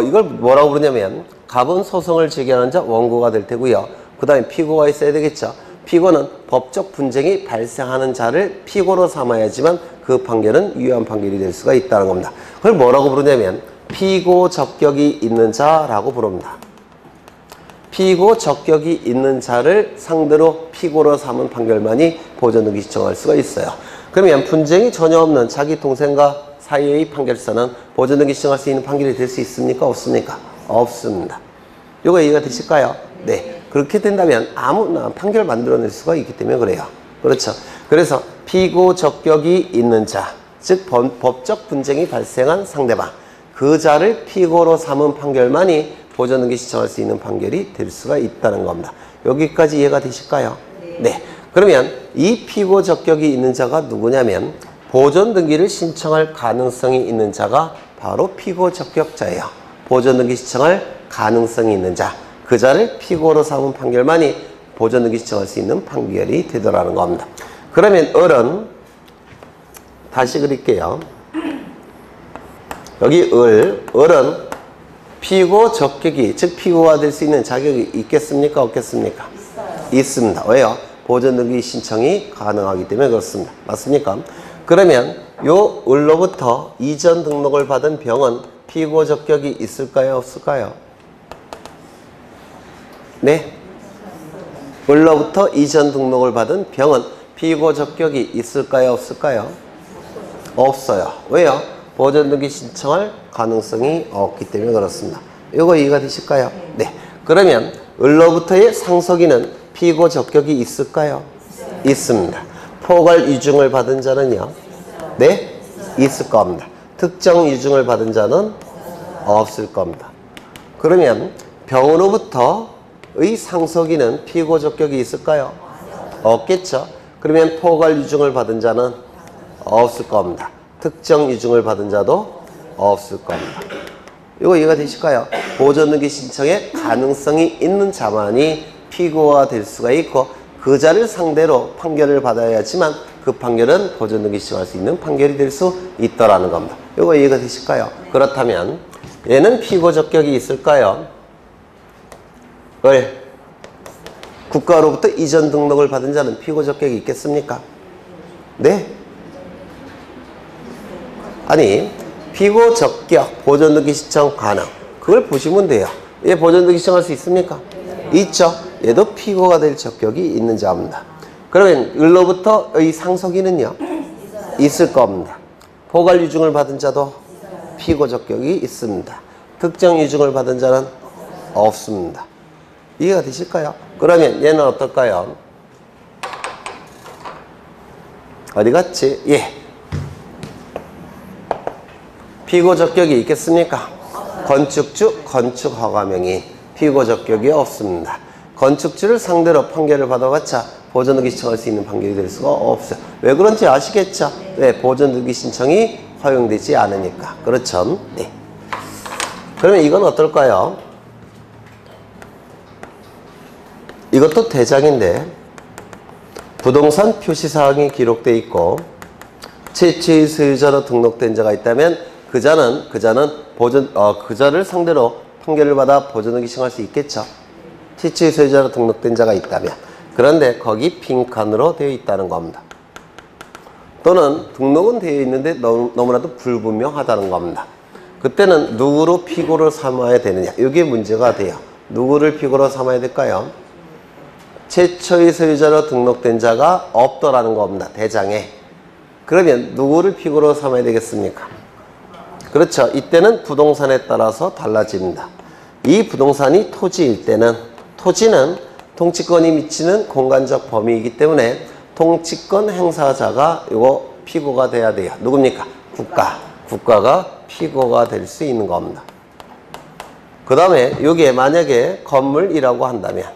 이걸 뭐라고 부르냐면 갑은 소송을 제기하는 자 원고가 될 테고요. 그 다음에 피고가 있어야 되겠죠. 피고는 법적 분쟁이 발생하는 자를 피고로 삼아야지만 그 판결은 유효한 판결이 될 수가 있다는 겁니다. 그걸 뭐라고 부르냐면 피고 적격이 있는 자라고 부릅니다. 피고 적격이 있는 자를 상대로 피고로 삼은 판결만이 보존등기 신청할 수가 있어요. 그러면 분쟁이 전혀 없는 자기 동생과 사이의 판결서는 보존등기 신청할 수 있는 판결이 될 수 있습니까? 없습니까? 없습니다. 이거 이해가 되실까요? 네. 그렇게 된다면 아무나 판결을 만들어낼 수가 있기 때문에 그래요. 그렇죠. 그래서 피고 적격이 있는 자, 즉 법적 분쟁이 발생한 상대방, 그 자를 피고로 삼은 판결만이 보존등기 신청할 수 있는 판결이 될 수가 있다는 겁니다. 여기까지 이해가 되실까요? 네. 그러면 이 피고 적격이 있는 자가 누구냐면 보존등기를 신청할 가능성이 있는 자가 바로 피고 적격자예요. 보존등기 신청할 가능성이 있는 자, 그 자를 피고로 삼은 판결만이 보존등기 신청할 수 있는 판결이 되더라는 겁니다. 그러면 을은 다시 그릴게요. 여기 을은 피고 적격이, 즉 피고가 될 수 있는 자격이 있겠습니까? 없겠습니까? 있어요. 있습니다. 왜요? 보존등기 신청이 가능하기 때문에 그렇습니다. 맞습니까? 그러면 요 을로부터 이전 등록을 받은 병은 피고 적격이 있을까요? 없을까요? 네? 을로부터 이전 등록을 받은 병은 피고 적격이 있을까요? 없을까요? 없어요. 왜요? 보존등기 신청할 가능성이 없기 때문에 그렇습니다. 이거 이해가 되실까요? 네. 그러면 을로부터의 상속인은 피고 적격이 있을까요? 있습니다. 포괄 유증을 받은 자는요? 네? 있을 겁니다. 특정 유증을 받은 자는 없을 겁니다. 그러면 병으로부터의 상속인은 피고 적격이 있을까요? 없겠죠. 그러면 포괄 유증을 받은 자는 없을 겁니다. 특정 유증을 받은 자도 없을 겁니다. 이거 이해가 되실까요? 보존등기 신청에 가능성이 있는 자만이 피고가 될 수가 있고 그 자를 상대로 판결을 받아야지만 그 판결은 보존등기 신청할 수 있는 판결이 될 수 있더라는 겁니다. 이거 이해가 되실까요? 그렇다면 얘는 피고 적격이 있을까요? 국가로부터 이전 등록을 받은 자는 피고 적격이 있겠습니까? 네? 아니, 피고 적격, 보존등기 신청 가능. 그걸 보시면 돼요. 얘 보존등기 신청할 수 있습니까? 있죠. 얘도 피고가 될 적격이 있는 자입니다. 그러면 을로부터의 상속인은요? 있을 겁니다. 포괄 유증을 받은 자도 피고 적격이 있습니다. 특정 유증을 받은 자는 없습니다. 이해가 되실까요? 그러면 얘는 어떨까요? 어디 갔지? 예. 피고 적격이 있겠습니까? 건축주, 건축허가명인. 피고 적격이 없습니다. 건축주를 상대로 판결을 받아봤자 보존등기 신청할 수 있는 판결이 될 수가 없어요. 왜 그런지 아시겠죠? 네, 보존등기 신청이 허용되지 않으니까. 그렇죠? 네. 그러면 이건 어떨까요? 이것도 대장인데 부동산 표시사항이 기록되어 있고 최초의 소유자로 등록된 자가 있다면 그 자는 그 자를 상대로 판결을 받아 보존등기 신청할 수 있겠죠. 최초의 소유자로 등록된 자가 있다면 그런데 거기 빈칸으로 되어 있다는 겁니다. 또는 등록은 되어 있는데 너무나도 불분명하다는 겁니다. 그때는 누구로 피고를 삼아야 되느냐, 이게 문제가 돼요. 누구를 피고로 삼아야 될까요? 최초의 소유자로 등록된 자가 없더라는 겁니다. 대장에. 그러면 누구를 피고로 삼아야 되겠습니까? 그렇죠. 이때는 부동산에 따라서 달라집니다. 이 부동산이 토지일 때는, 토지는 통치권이 미치는 공간적 범위이기 때문에 통치권 행사자가 이거 피고가 돼야 돼요. 누굽니까? 국가가 피고가 될 수 있는 겁니다. 그 다음에 이게 만약에 건물이라고 한다면,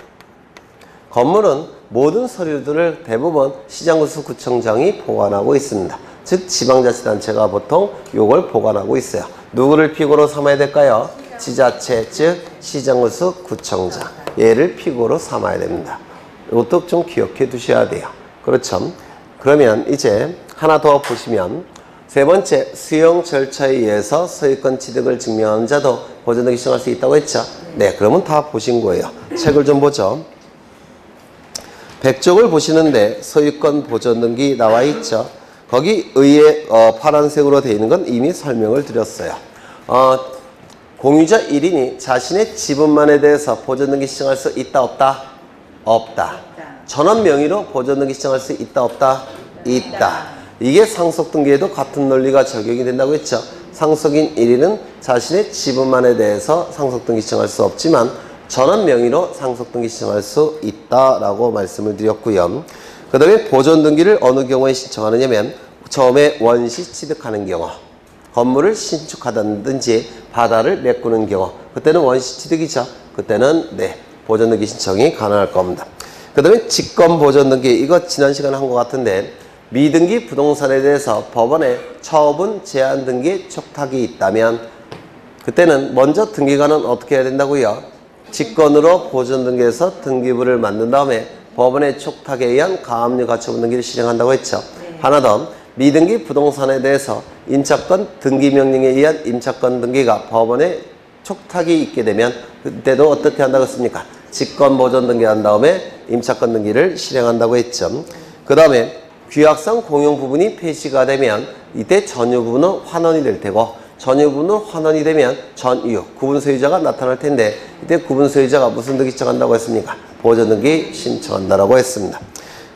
건물은 모든 서류들을 대부분 시장구수 구청장이 보관하고 있습니다. 즉 지방자치단체가 보통 이걸 보관하고 있어요. 누구를 피고로 삼아야 될까요? 지자체, 즉 시장구수 구청장, 얘를 피고로 삼아야 됩니다. 이것도 좀 기억해 두셔야 돼요. 그렇죠? 그러면 이제 하나 더 보시면, 세 번째, 수용 절차에 의해서 소유권 취득을 증명하는 자도 보존등기 신청할 수 있다고 했죠? 네, 그러면 다 보신 거예요. 책을 좀 보죠. 100쪽을 보시는데 소유권 보존등기 나와 있죠? 거기 의에 파란색으로 되어 있는 건 이미 설명을 드렸어요. 공유자 1인이 자신의 지분만에 대해서 보존등기 신청할 수 있다, 없다? 없다. 전원 명의로 보존등기 신청할 수 있다, 없다? 있다. 이게 상속등기에도 같은 논리가 적용이 된다고 했죠. 상속인 1인은 자신의 지분만에 대해서 상속등기 신청할 수 없지만 전원 명의로 상속등기 신청할 수 있다라고 말씀을 드렸고요. 그 다음에 보존등기를 어느 경우에 신청하느냐면, 처음에 원시 취득하는 경우, 건물을 신축하든지 바다를 메꾸는 경우, 그때는 원시 취득이죠. 그때는 네, 보존등기 신청이 가능할 겁니다. 그 다음에 직권 보존등기, 이거 지난 시간에 한 것 같은데, 미등기 부동산에 대해서 법원에 처분 제한 등기 촉탁이 있다면 그때는 먼저 등기관은 어떻게 해야 된다고요? 직권으로 보존등기에서 등기부를 만든 다음에 법원의 촉탁에 의한 가압류 가처분 등기를 실행한다고 했죠. 하나 더, 미등기 부동산에 대해서 임차권 등기명령에 의한 임차권 등기가 법원에 촉탁이 있게 되면 그때도 어떻게 한다고 했습니까? 직권 보존 등기한 다음에 임차권 등기를 실행한다고 했죠. 그 다음에 규약상 공용 부분이 폐시가 되면 이때 전유 부분은 환원이 될 테고, 전유 부분은 환원이 되면 전유, 구분 소유자가 나타날 텐데 이때 구분 소유자가 무슨 등기 신청한다고 했습니까? 보존 등기 신청한다라고 했습니다.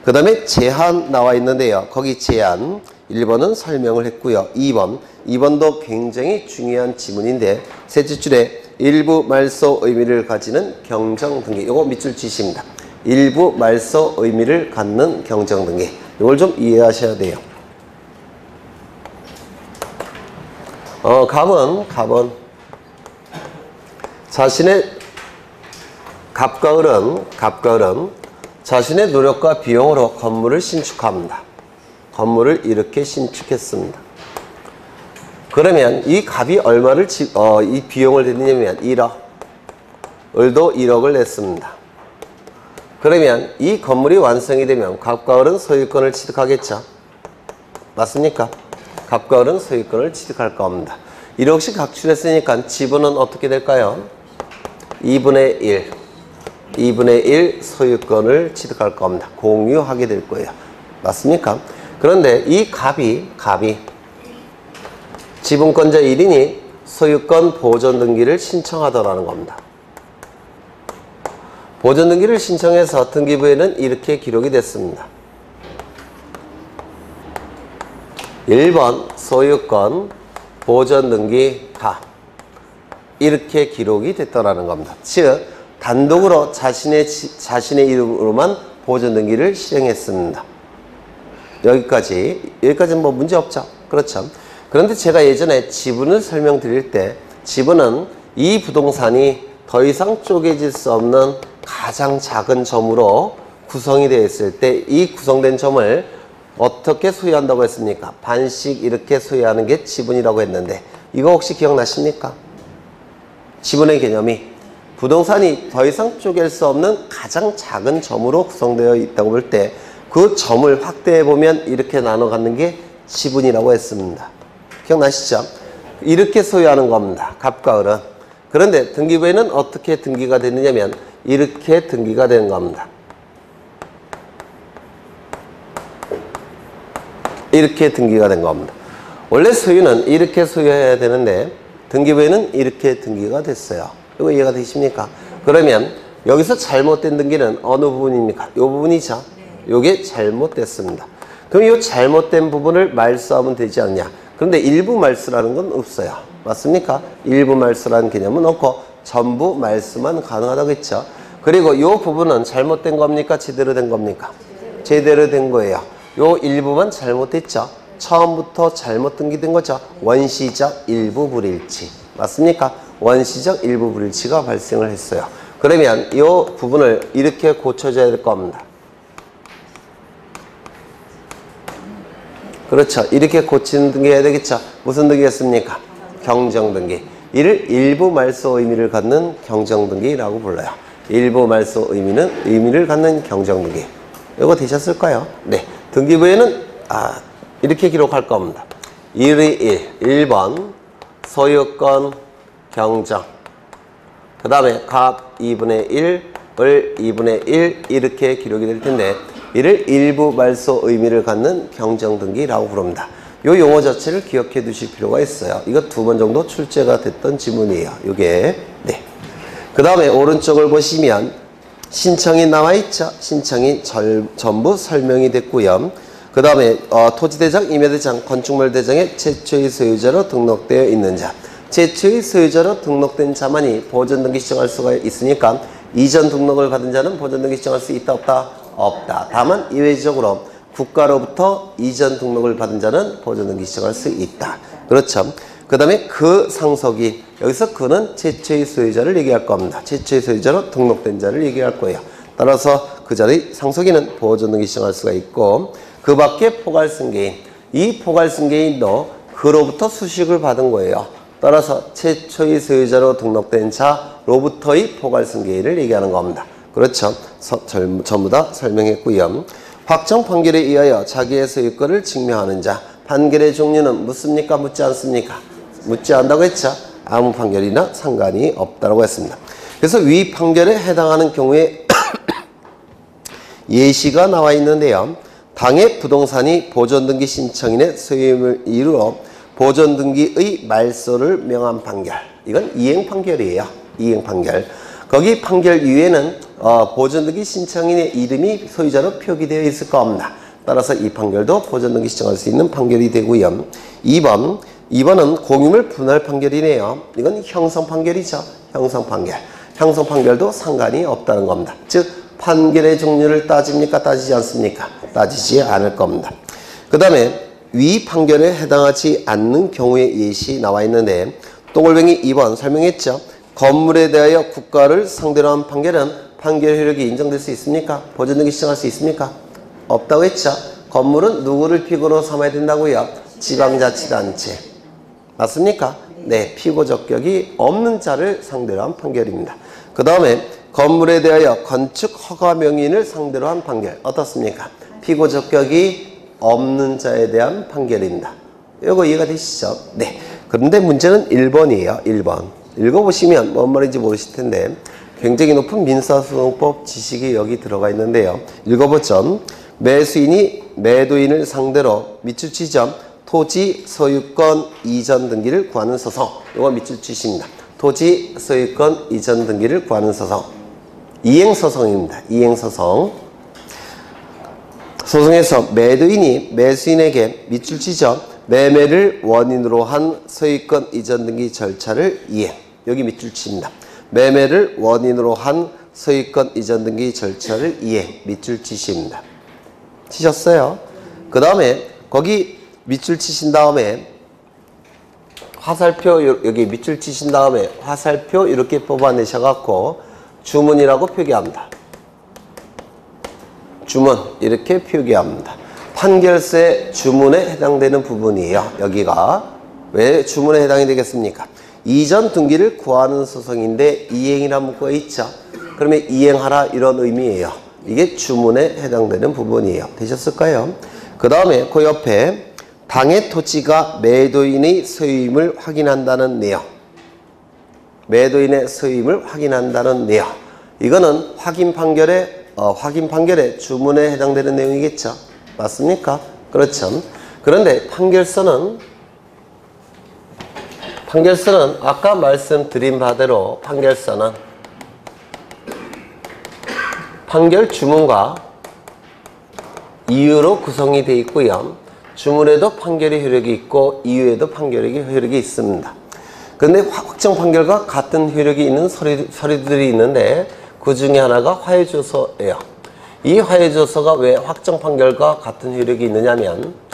그 다음에 제한 나와 있는데요. 거기 제한 1번은 설명을 했고요. 2번도 굉장히 중요한 지문인데, 셋째 줄에 일부 말소 의미를 가지는 경정등기, 이거 밑줄 치십니다. 일부 말소 의미를 갖는 경정등기, 이걸 좀 이해하셔야 돼요. 갑은 자신의 갑과 을은 자신의 노력과 비용으로 건물을 신축합니다. 건물을 이렇게 신축했습니다. 그러면 이 갑이 얼마를 이 비용을 냈냐면 1억, 을도 1억을 냈습니다. 그러면 이 건물이 완성이 되면 갑과 을은 소유권을 취득하겠죠. 맞습니까? 갑과 을은 소유권을 취득할 겁니다. 1억씩 각출했으니까 지분은 어떻게 될까요? 2분의 1 소유권을 취득할 겁니다. 공유하게 될 거예요. 맞습니까? 그런데 이 갑이 지분권자 1인이 소유권 보존 등기를 신청하더라는 겁니다. 보존 등기를 신청해서 등기부에는 이렇게 기록이 됐습니다. 1번 소유권 보존 등기 갑, 이렇게 기록이 됐더라는 겁니다. 즉 단독으로 자신의 이름으로만 보존 등기를 실행했습니다. 여기까지는 뭐 문제 없죠. 그렇죠. 그런데 제가 예전에 지분을 설명드릴 때, 지분은 이 부동산이 더 이상 쪼개질 수 없는 가장 작은 점으로 구성이 되어 있을 때 이 구성된 점을 어떻게 소유한다고 했습니까? 반씩 이렇게 소유하는 게 지분이라고 했는데, 이거 혹시 기억나십니까? 지분의 개념이 부동산이 더 이상 쪼갤 수 없는 가장 작은 점으로 구성되어 있다고 볼 때 그 점을 확대해 보면 이렇게 나눠 갖는 게 지분이라고 했습니다. 기억나시죠? 이렇게 소유하는 겁니다. 갑과 을은. 그런데 등기부에는 어떻게 등기가 되느냐면 이렇게 등기가 되는 겁니다. 이렇게 등기가 된 겁니다. 원래 소유는 이렇게 소유해야 되는데 등기부에는 이렇게 등기가 됐어요. 이거 이해가 되십니까? 그러면 여기서 잘못된 등기는 어느 부분입니까? 이 부분이죠. 이게 잘못됐습니다. 그럼 이 잘못된 부분을 말소하면 되지 않냐? 그런데 일부 말소라는 건 없어요. 맞습니까? 일부 말소라는 개념은 없고 전부 말소만 가능하다고 했죠. 그리고 이 부분은 잘못된 겁니까? 제대로 된 겁니까? 제대로 된 거예요. 요 일부만 잘못됐죠. 처음부터 잘못 등기된 거죠. 원시적 일부 불일치. 맞습니까? 원시적 일부 불일치가 발생을 했어요. 그러면 이 부분을 이렇게 고쳐줘야 될 겁니다. 그렇죠. 이렇게 고치는 등기 해야 되겠죠. 무슨 등기였습니까? 경정등기. 이를 일부 말소 의미를 갖는 경정등기라고 불러요. 일부 말소 의미를 갖는 경정등기. 이거 되셨을까요? 네. 등기부에는 이렇게 기록할 겁니다. 1의 1. 1번 소유권 경정. 그 다음에 값 2분의 1, 을 2분의 1 이렇게 기록이 될 텐데 이를 일부 말소 의미를 갖는 경정등기라고 부릅니다. 이 용어 자체를 기억해 두실 필요가 있어요. 이거 2번 정도 출제가 됐던 지문이에요. 이게 네. 그 다음에 오른쪽을 보시면 신청이 나와 있죠. 신청이 전부 설명이 됐고요. 그 다음에 토지대장, 임야대장, 건축물대장의 최초의 소유자로 등록되어 있는 자. 최초의 소유자로 등록된 자만이 보존등기 신청할 수가 있으니까 이전 등록을 받은 자는 보존등기 신청할 수 있다 없다? 없다. 다만 이외적으로 국가로부터 이전 등록을 받은 자는 보존등기 신청할 수 있다. 그렇죠. 그 다음에 그 상속이, 여기서 그는 최초의 소유자를 얘기할 겁니다. 최초의 소유자로 등록된 자를 얘기할 거예요. 따라서 그 자의 상속인은 보존등기 신청할 수가 있고 그 밖에 포괄승계인, 이 포괄승계인도 그로부터 수식을 받은 거예요. 따라서 최초의 소유자로 등록된 자로부터의 포괄승계인을 얘기하는 겁니다. 그렇죠. 전부 다 설명했고요. 확정 판결에 의하여 자기의 소유권을 증명하는 자. 판결의 종류는 묻습니까? 묻지 않습니까? 묻지 않다고 했죠. 아무 판결이나 상관이 없다고 했습니다. 그래서 위 판결에 해당하는 경우에 예시가 나와 있는데요. 당해 부동산이 보존등기 신청인의 소유임을 이루어 보존등기의 말소를 명한 판결. 이건 이행판결이에요. 이행판결. 거기 판결 이후에는 보존등기 신청인의 이름이 소유자로 표기되어 있을 겁니다. 따라서 이 판결도 보존등기 신청할 수 있는 판결이 되고요. 2번은 공유물 분할 판결이네요. 이건 형성판결이죠. 형성판결. 형성판결도 상관이 없다는 겁니다. 즉 판결의 종류를 따집니까? 따지지 않습니까? 따지지 않을 겁니다. 그 다음에 위 판결에 해당하지 않는 경우의 예시 나와 있는데 동글뱅이 2번 설명했죠. 건물에 대하여 국가를 상대로 한 판결은 판결 효력이 인정될 수 있습니까? 보존등기 신청할 수 있습니까? 없다고 했죠. 건물은 누구를 피고로 삼아야 된다고요? 지방자치단체. 맞습니까? 네, 피고 적격이 없는 자를 상대로 한 판결입니다. 그 다음에 건물에 대하여 건축 허가 명인을 상대로 한 판결. 어떻습니까? 피고 적격이 없는 자에 대한 판결입니다. 이거 이해가 되시죠? 네. 그런데 문제는 1번이에요. 1번. 읽어보시면 뭔 말인지 모르실 텐데 굉장히 높은 민사소송법 지식이 여기 들어가 있는데요. 읽어보죠. 매수인이 매도인을 상대로 밑줄 치죠. 토지 소유권 이전 등기를 구하는 소송. 이거 밑줄 치십니다. 토지 소유권 이전 등기를 구하는 소송. 이행소송입니다. 이행소송. 소송에서 매도인이 매수인에게 밑줄 치죠. 매매를 원인으로 한 소유권 이전 등기 절차를 이행. 여기 밑줄 칩니다. 매매를 원인으로 한 소유권 이전 등기 절차를 이행. 밑줄 치십니다. 치셨어요? 그 다음에 거기 밑줄 치신 다음에 화살표 여기 밑줄 치신 다음에 화살표 이렇게 뽑아내셔갖고 주문이라고 표기합니다. 주문 이렇게 표기합니다. 판결세 주문에 해당되는 부분이에요. 여기가 왜 주문에 해당이 되겠습니까? 이전 등기를 구하는 소송인데 이행이라는 문구가 있죠. 그러면 이행하라 이런 의미예요. 이게 주문에 해당되는 부분이에요. 되셨을까요? 그 다음에 그 옆에 당해 토지가 매도인의 소유임을 확인한다는 내용. 매도인의 소유임을 확인한다는 내용. 이거는 확인 판결의 주문에 해당되는 내용이겠죠. 맞습니까? 그렇죠. 그런데 판결서는 아까 말씀드린 바대로 판결서는 판결 주문과 이유로 구성이 되어 있고요. 주문에도 판결의 효력이 있고 이유에도 판결의 효력이 있습니다. 그런데 확정 판결과 같은 효력이 있는 서류들이 있는데 그 중에 하나가 화해조서예요. 이 화해조서가 왜 확정 판결과 같은 효력이 있느냐면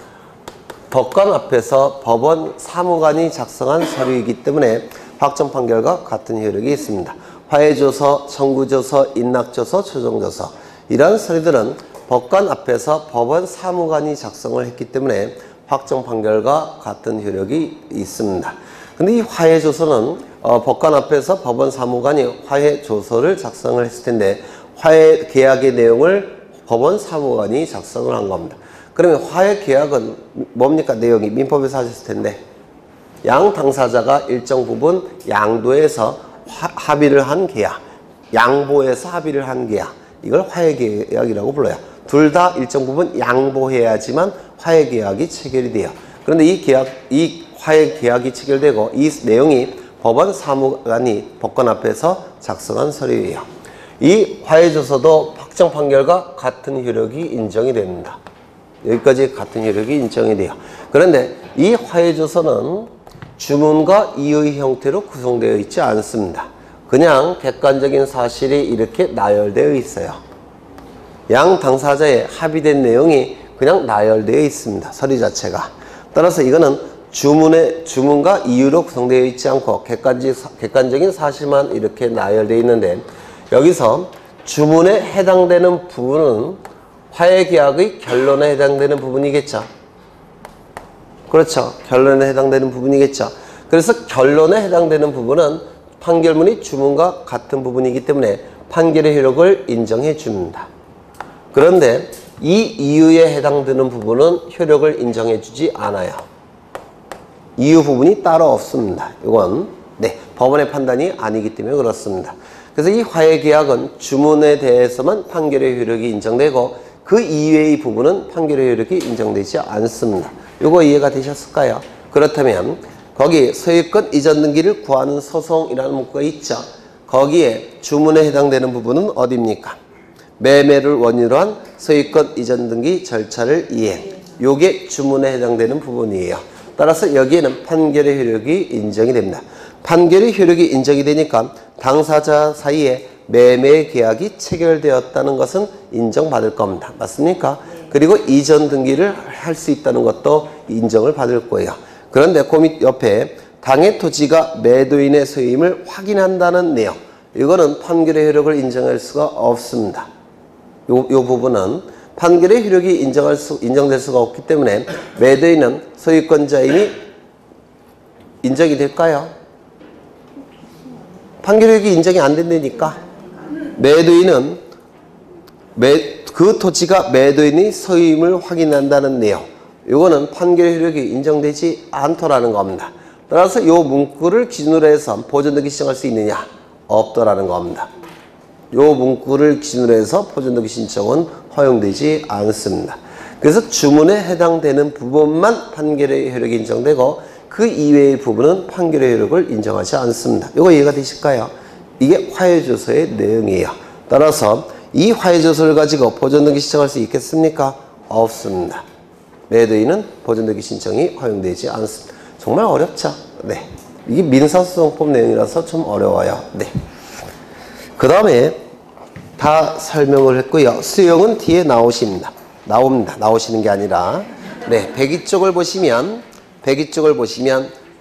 법관 앞에서 법원 사무관이 작성한 서류이기 때문에 확정 판결과 같은 효력이 있습니다. 화해조서, 청구조서, 인락조서, 초정조서 이러한 서류들은 법관 앞에서 법원 사무관이 작성을 했기 때문에 확정 판결과 같은 효력이 있습니다. 근데 이 화해조서는 법관 앞에서 법원 사무관이 화해조서를 작성을 했을 텐데 화해 계약의 내용을 법원 사무관이 작성을 한 겁니다. 그러면 화해 계약은 뭡니까? 내용이 민법에서 하셨을 텐데 양 당사자가 일정 부분 양도해서 합의를 한 계약, 양보해서 합의를 한 계약, 이걸 화해 계약이라고 불러요. 둘 다 일정 부분 양보해야지만 화해 계약이 체결이 돼요. 그런데 이 화해 계약이 체결되고 이 내용이 법원 사무관이 법관 앞에서 작성한 서류예요. 이 화해조서도 확정 판결과 같은 효력이 인정이 됩니다. 여기까지 같은 효력이 인정이 돼요. 그런데 이 화해조서는 주문과 이유의 형태로 구성되어 있지 않습니다. 그냥 객관적인 사실이 이렇게 나열되어 있어요. 양 당사자의 합의된 내용이 그냥 나열되어 있습니다. 서류 자체가. 따라서 이거는 주문과 이유로 구성되어 있지 않고 객관적인 사실만 이렇게 나열되어 있는데 여기서 주문에 해당되는 부분은 화해계약의 결론에 해당되는 부분이겠죠. 그렇죠. 결론에 해당되는 부분이겠죠. 그래서 결론에 해당되는 부분은 판결문이 주문과 같은 부분이기 때문에 판결의 효력을 인정해 줍니다. 그런데 이 이유에 해당되는 부분은 효력을 인정해 주지 않아요. 이유 부분이 따로 없습니다. 이건 법원의 판단이 아니기 때문에 그렇습니다. 그래서 이 화해계약은 주문에 대해서만 판결의 효력이 인정되고 그 이외의 부분은 판결의 효력이 인정되지 않습니다. 이거 이해가 되셨을까요? 그렇다면 거기 소유권 이전 등기를 구하는 소송이라는 문구가 있죠. 거기에 주문에 해당되는 부분은 어디입니까? 매매를 원인으로 한 소유권 이전 등기 절차를 이행. 요게 주문에 해당되는 부분이에요. 따라서 여기에는 판결의 효력이 인정이 됩니다. 판결의 효력이 인정이 되니까 당사자 사이에 매매 계약이 체결되었다는 것은 인정받을 겁니다. 맞습니까? 그리고 이전 등기를 할 수 있다는 것도 인정을 받을 거예요. 그런데 그 밑 옆에 당해 토지가 매도인의 소유임을 확인한다는 내용, 이거는 판결의 효력을 인정할 수가 없습니다. 요 부분은 판결의 효력이 인정될 수가 없기 때문에 매도인은 소유권자임이 인정이 될까요? 판결력이 인정이 안 된다니까. 매도인은 그 토지가 매도인의 소유임을 확인한다는 내용, 이거는 판결의 효력이 인정되지 않더라는 겁니다. 따라서 이 문구를 기준으로 해서 보존등기 신청할 수 있느냐? 없더라는 겁니다. 이 문구를 기준으로 해서 보존등기 신청은 허용되지 않습니다. 그래서 주문에 해당되는 부분만 판결의 효력이 인정되고 그 이외의 부분은 판결의 효력을 인정하지 않습니다. 이거 이해가 되실까요? 이게 화해조서의 내용이에요. 따라서 이 화해조서를 가지고 보존등기 신청할 수 있겠습니까? 없습니다. 매도인은 보존등기 신청이 허용되지 않습니다. 정말 어렵죠? 네. 이게 민사소송법 내용이라서 좀 어려워요. 네. 그 다음에 다 설명을 했고요. 수용은 뒤에 나옵니다. 나오시는 게 아니라. 네. 102쪽을 보시면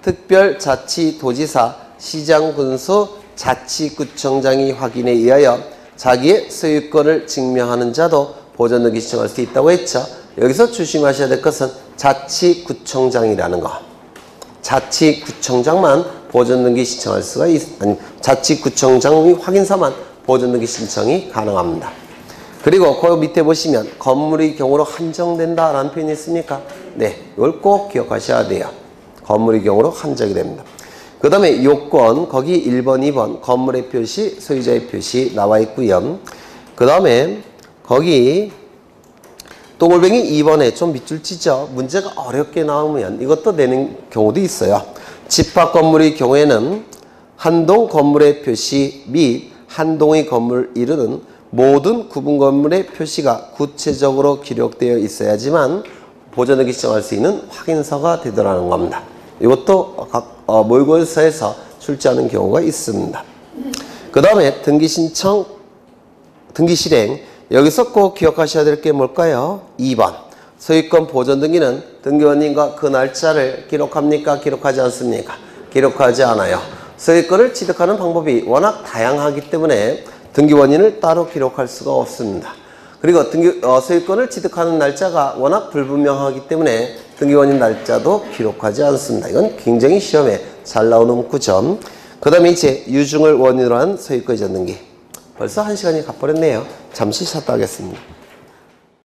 특별자치도지사, 시장군수, 자치구청장이 확인에 의하여 자기의 소유권을 증명하는 자도 보존등기 신청할 수 있다고 했죠. 여기서 조심하셔야 될 것은 자치구청장이라는 거. 자치구청장만 보존등기 신청할 수가 자치구청장의 확인서만 보존등기 신청이 가능합니다. 그리고 그 밑에 보시면 건물의 경우로 한정된다라는 표현이 있습니까? 네, 이걸 꼭 기억하셔야 돼요. 건물의 경우로 한정이 됩니다. 그 다음에 요건 거기 1번, 2번 건물의 표시, 소유자의 표시 나와 있고요. 그 다음에 거기 동글뱅이 2번에 좀 밑줄 치죠. 문제가 어렵게 나오면 이것도 내는 경우도 있어요. 집합 건물의 경우에는 한 동 건물의 표시 및 한 동의 건물을 이루는 모든 구분 건물의 표시가 구체적으로 기록되어 있어야지만 보존등기 신청할 수 있는 확인서가 되더라는 겁니다. 이것도 각 모의고사에서 출제하는 경우가 있습니다. 그 다음에 등기 신청, 등기 실행. 여기서 꼭 기억하셔야 될 게 뭘까요? 2번. 소유권 보존 등기는 등기원님과 그 날짜를 기록합니까? 기록하지 않습니까? 기록하지 않아요. 소유권을 취득하는 방법이 워낙 다양하기 때문에 등기원인을 따로 기록할 수가 없습니다. 그리고 소유권을 취득하는 날짜가 워낙 불분명하기 때문에 등기원인 날짜도 기록하지 않습니다. 이건 굉장히 시험에 잘 나오는 문구점. 그 다음에 이제 유증을 원인으로 한 소유권 이전 등기. 벌써 1시간이 가버렸네요. 잠시 쉬었다 하겠습니다.